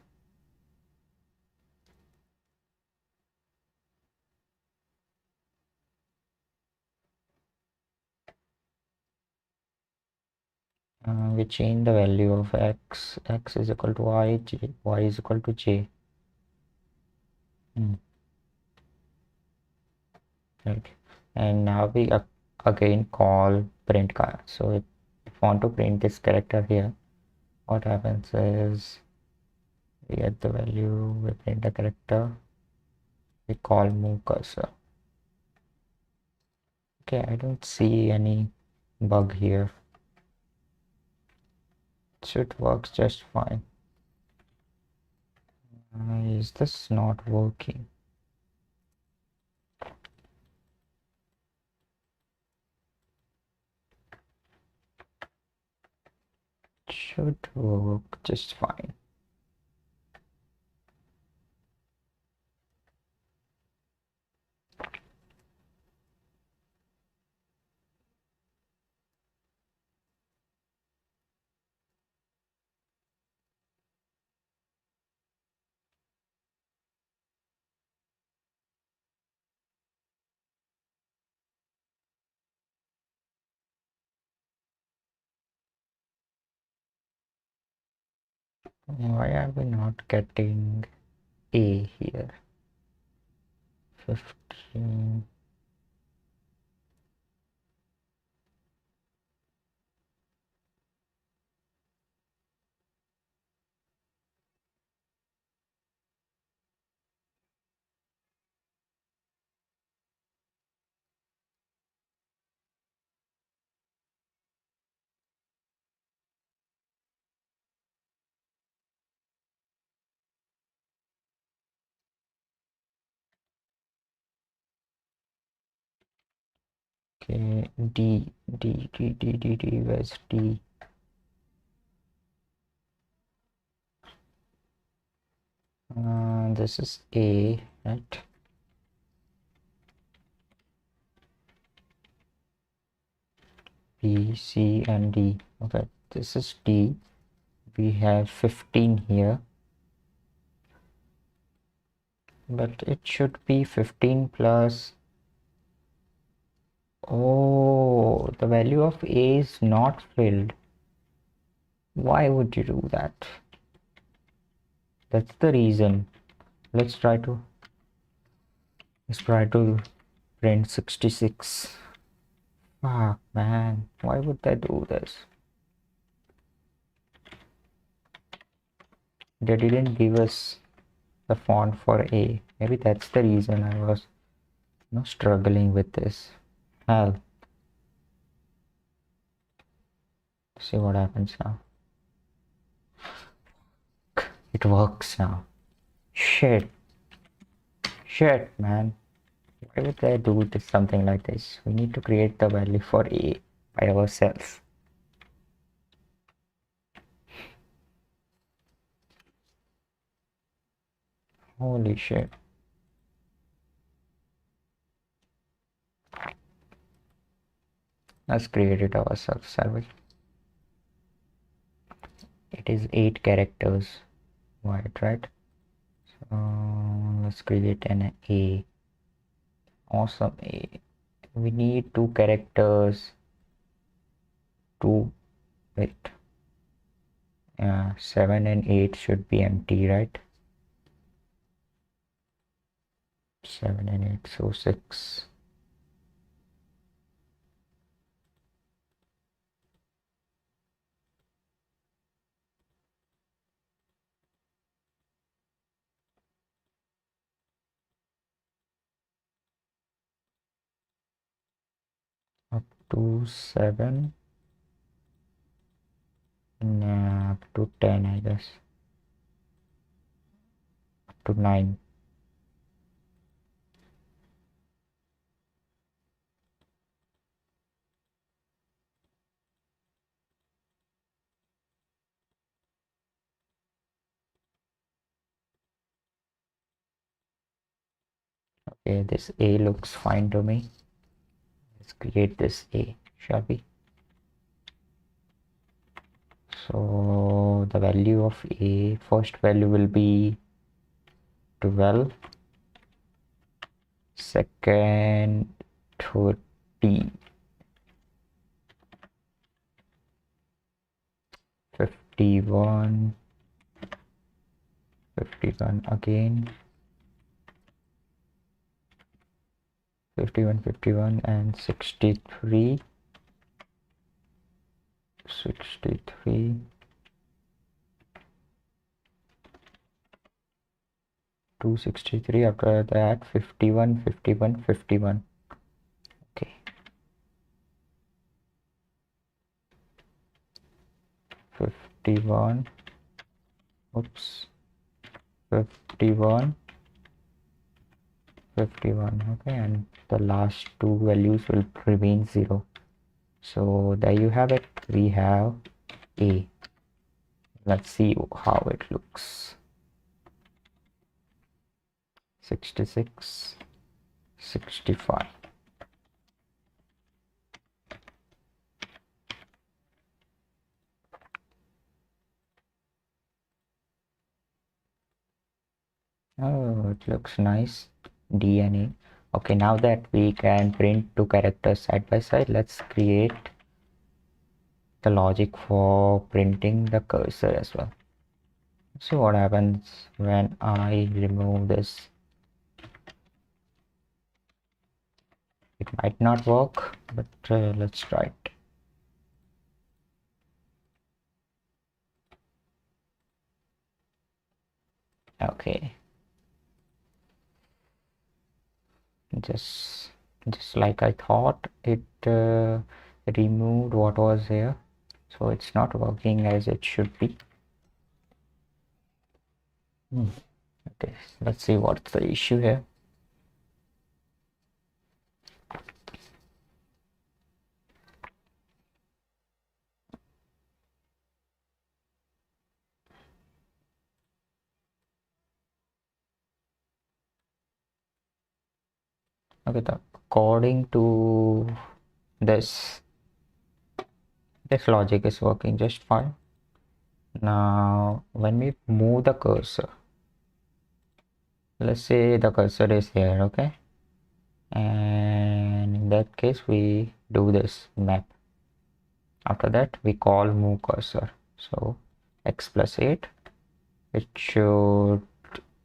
We change the value of x is equal to y, y is equal to j. Right, and now we again call print car. So if we want to print this character here, what happens is we get the value, we print the character, we call move cursor. Okay, I don't see any bug here. It should work just fine. Is this not working? It should work just fine. Why are we not getting A here? 15. Okay, D, where's D? This is A, right? B, C, and D. Okay, this is D. We have 15 here, but it should be 15 plus. Oh, the value of A is not filled. Why would you do that? That's the reason. Let's try to print 66. Fuck, man, why would they do this? They didn't give us the font for A. Maybe that's the reason I was struggling with this. Hell, see what happens now. It works now. Shit, man. Why would they do this, something like this? We need to create the value for A by ourselves. Holy shit. Let's create it ourselves, shall we? It is 8 characters wide, right? So let's create an A. Awesome A. We need 2 characters to wait. 7 and 8 should be empty, right? 7 and 8, so 6. Up to 7. Up to 10, I guess. Up to 9. Okay, this A looks fine to me. Let's create this A, shall we? So the value of A, first value will be 12, second 30, 51, 51 again, 51, 51, and 63, 63, 263. After that 51, 51, 51. Okay, 51, oops, 51, 51. Okay, and the last two values will remain 0. So there you have it. We have A. Let's see how it looks. 66, 65. Oh, it looks nice. D and A. Okay, now that we can print 2 characters side by side, let's create the logic for printing the cursor as well. See what happens when I remove this. It might not work, but let's try it. Okay, just like I thought, it removed what was here, so it's not working as it should be. Okay, let's see what's the issue here. Okay, according to this logic is working just fine. Now when we move the cursor, let's say the cursor is here, okay, and in that case we do this map. After that we call move cursor, so x plus 8, it should,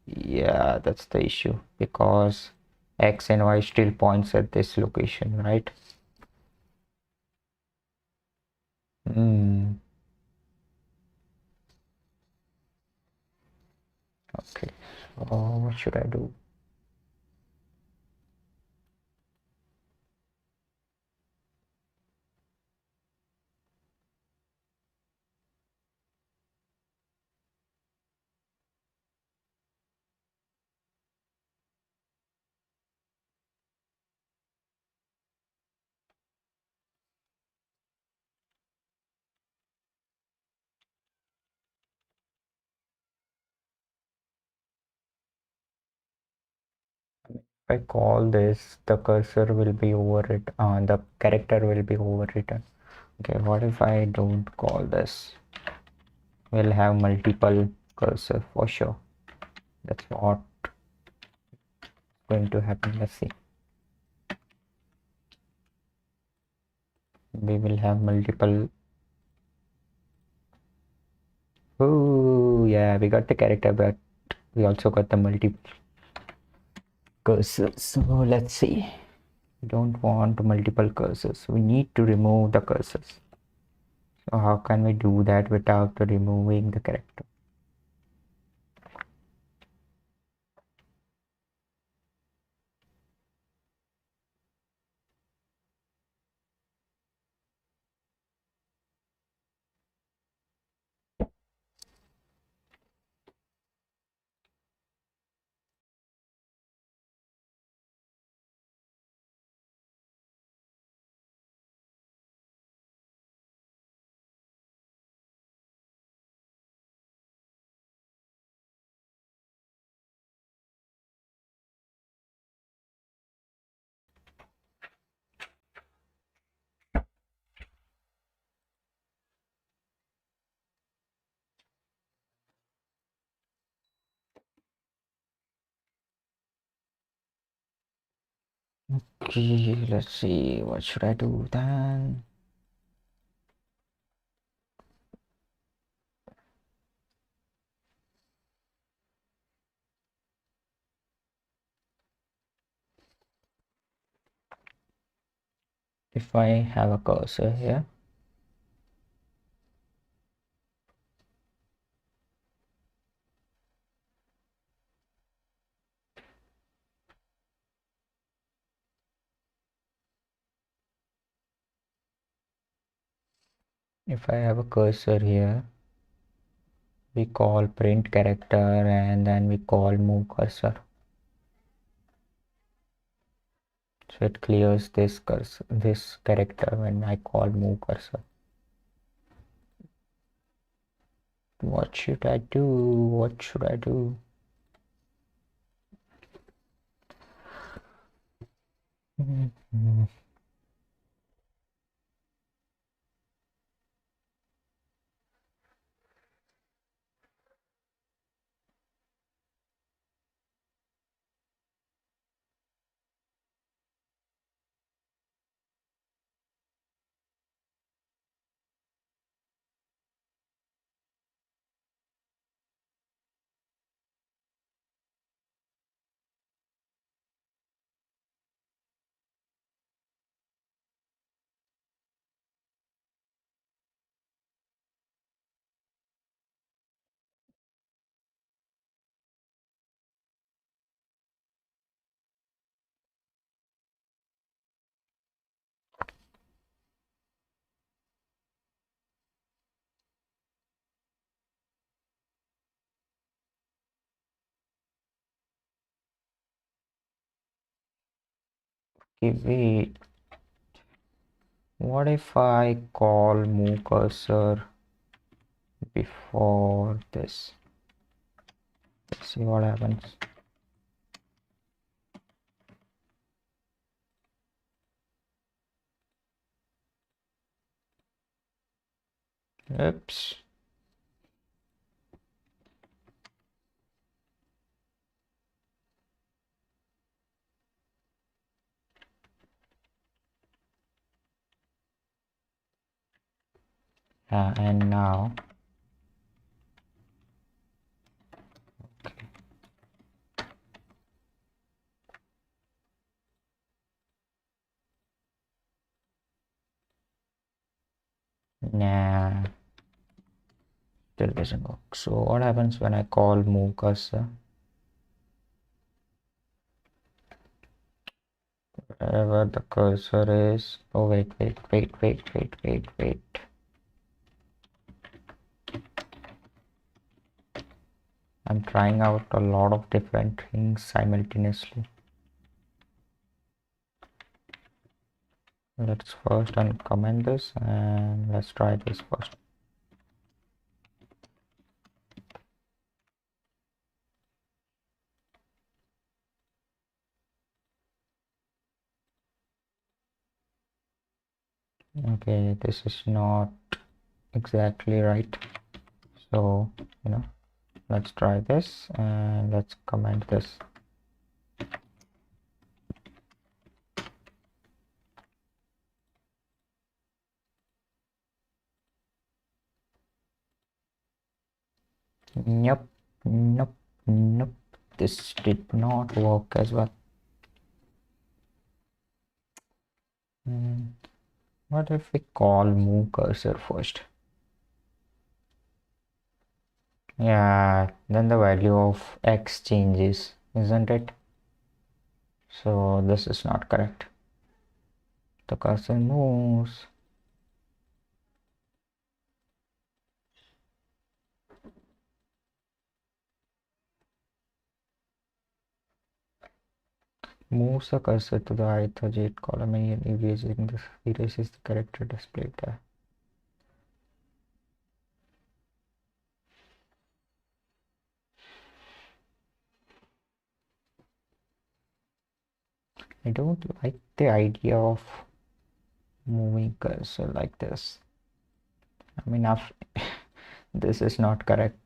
yeah, that's the issue, because x and y still points at this location, right? Okay, so what should I do? If I call this, the cursor will be overwritten, the character will be overwritten. Okay, what if I don't call this? We'll have multiple cursor for sure. That's what going to happen. Let's see. We will have multiple. Oh yeah, we got the character, but we also got the multiple cursors. So let's see. We don't want multiple cursors. We need to remove the cursors. So how can we do that without removing the character? Okay, let's see. What should I do then? If I have a cursor here, if I have a cursor here, we call print character and then we call move cursor. So it clears this cursor, this character when I call move cursor. What should I do? What should I do? Okay, wait. What if I call move cursor before this? Let's see what happens. Oops. And now, okay. Nah, still doesn't work. So what happens when I call move cursor? Wherever the cursor is. Oh, wait. I'm trying out a lot of different things simultaneously. Let's first uncomment this and let's try this first. Okay, this is not exactly right. So, let's try this and let's comment this. Nope. This did not work as well. What if we call move cursor first? Yeah, then the value of x changes, isn't it? So this is not correct. The cursor moves. Moves the cursor to the ith or jth column and erases the character displayed there. I don't like the idea of moving cursor like this. I mean, this is not correct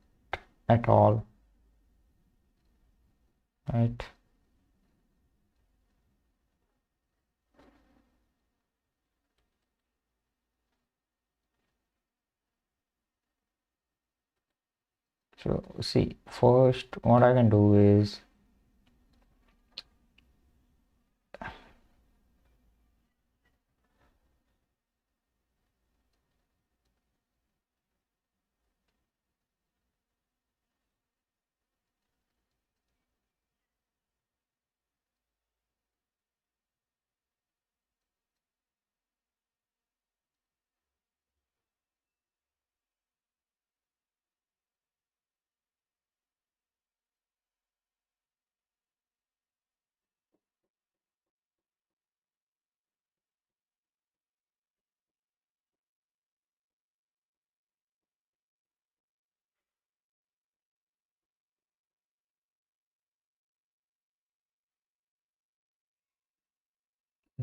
at all, right? So see, first what I can do is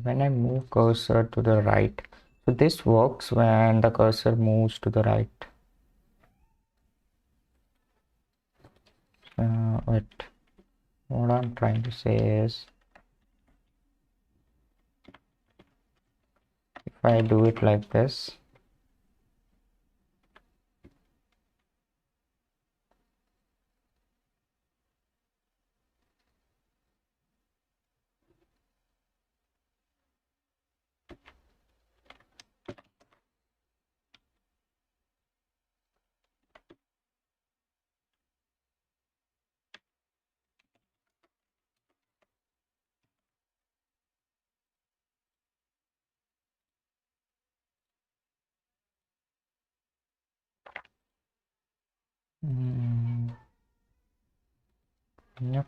when I move cursor to the right. So this works when the cursor moves to the right. Wait, what I'm trying to say is if I do it like this, yep.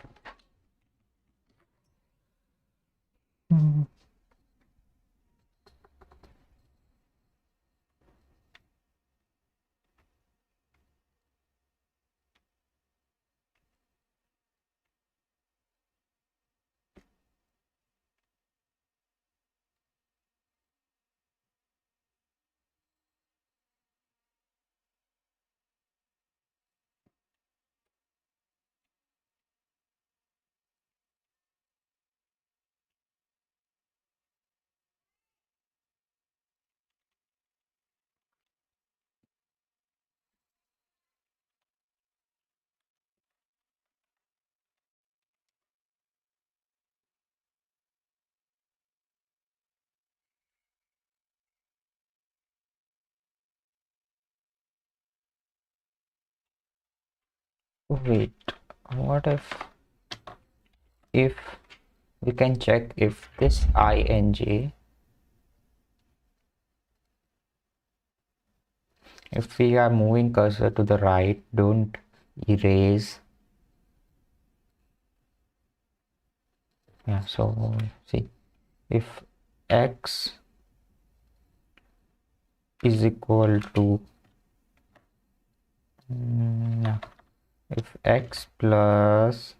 Wait, what if we can check if this ing, if we are moving cursor to the right, don't erase. Yeah, so see, if x is equal to yeah, if x plus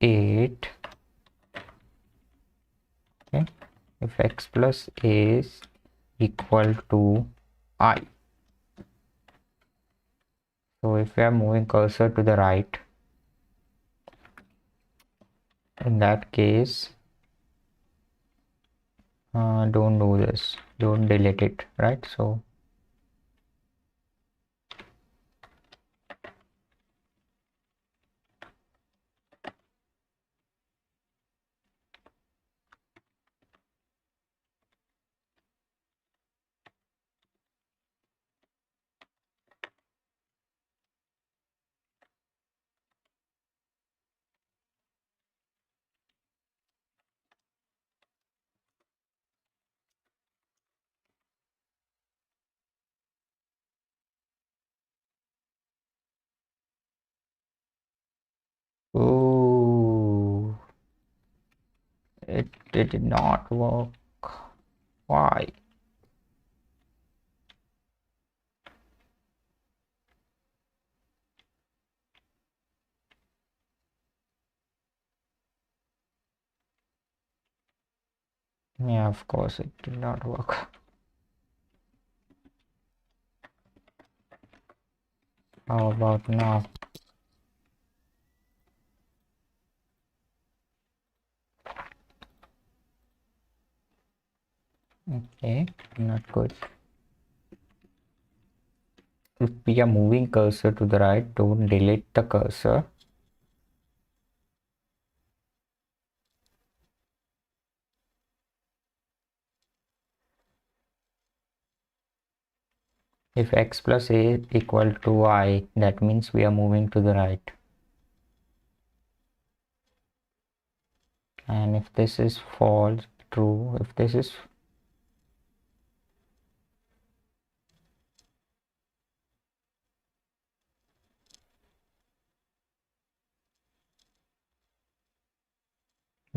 8, okay, if x plus is equal to I, so if we are moving cursor to the right, in that case don't do this, don't delete it, right? So oh, it did not work. Why? Yeah, of course it did not work. How about now? Okay, not good. If we are moving cursor to the right, don't delete the cursor. If x plus a equal to I, that means we are moving to the right. And if this is false, true. If this is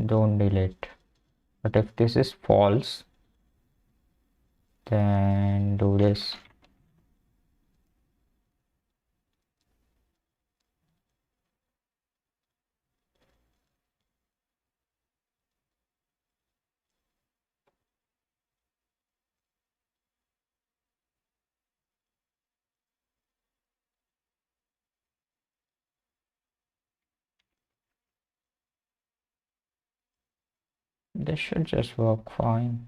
don't delete. But if this is false, then do this. This should just work fine.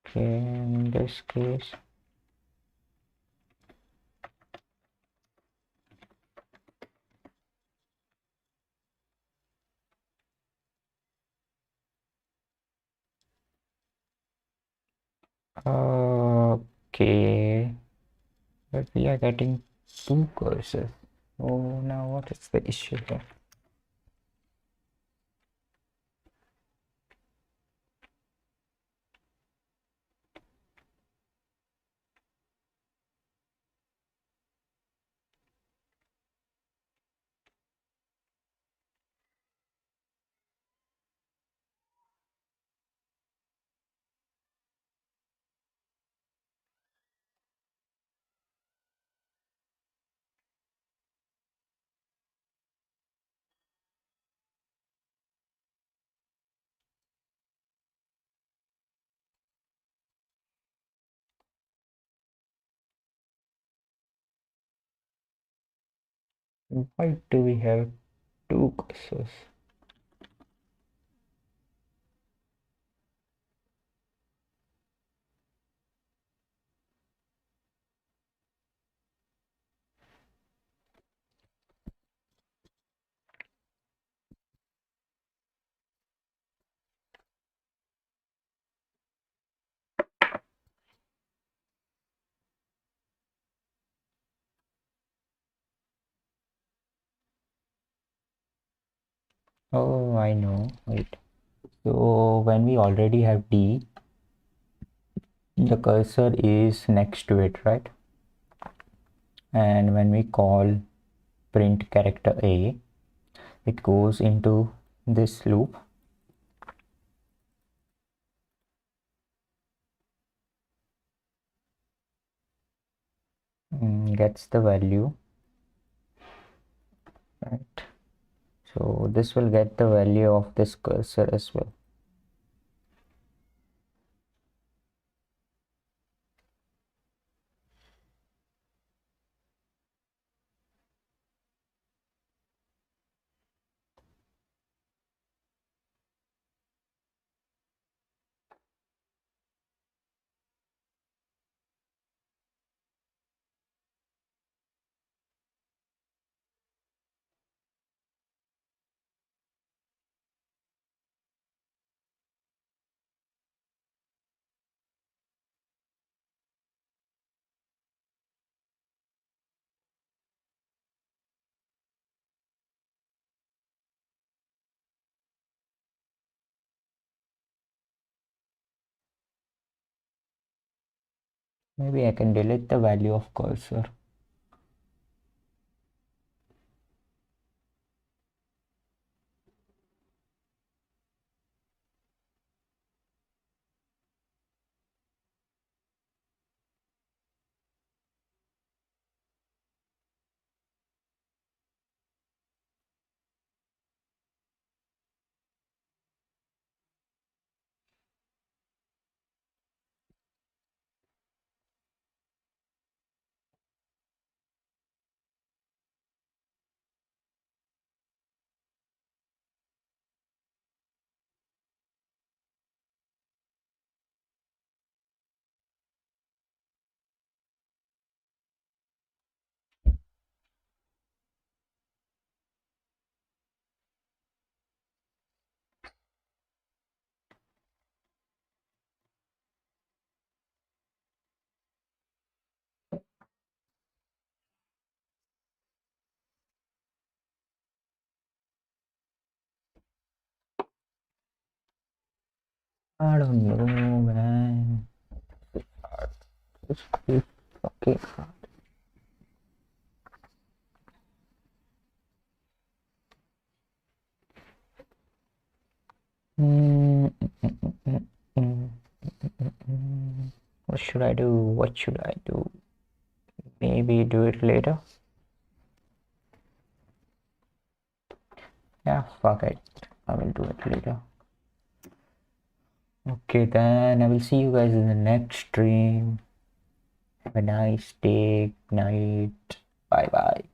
Okay, in this case, okay, but we are getting two cursors. Oh, now what is the issue here? Why do we have two cursors? Oh, I know. Wait. So when we already have D, the cursor is next to it, right? And when we call print character A, it goes into this loop. Gets the value, right? So this will get the value of this cursor as well. Maybe I can delete the value of cursor. I don't know, man. Okay. Mm, mm, mm, mm, mm, What should I do? What should I do? Maybe do it later. Yeah, fuck it. I will do it later. Okay, then I will see you guys in the next stream. Have a nice day, night. Bye bye.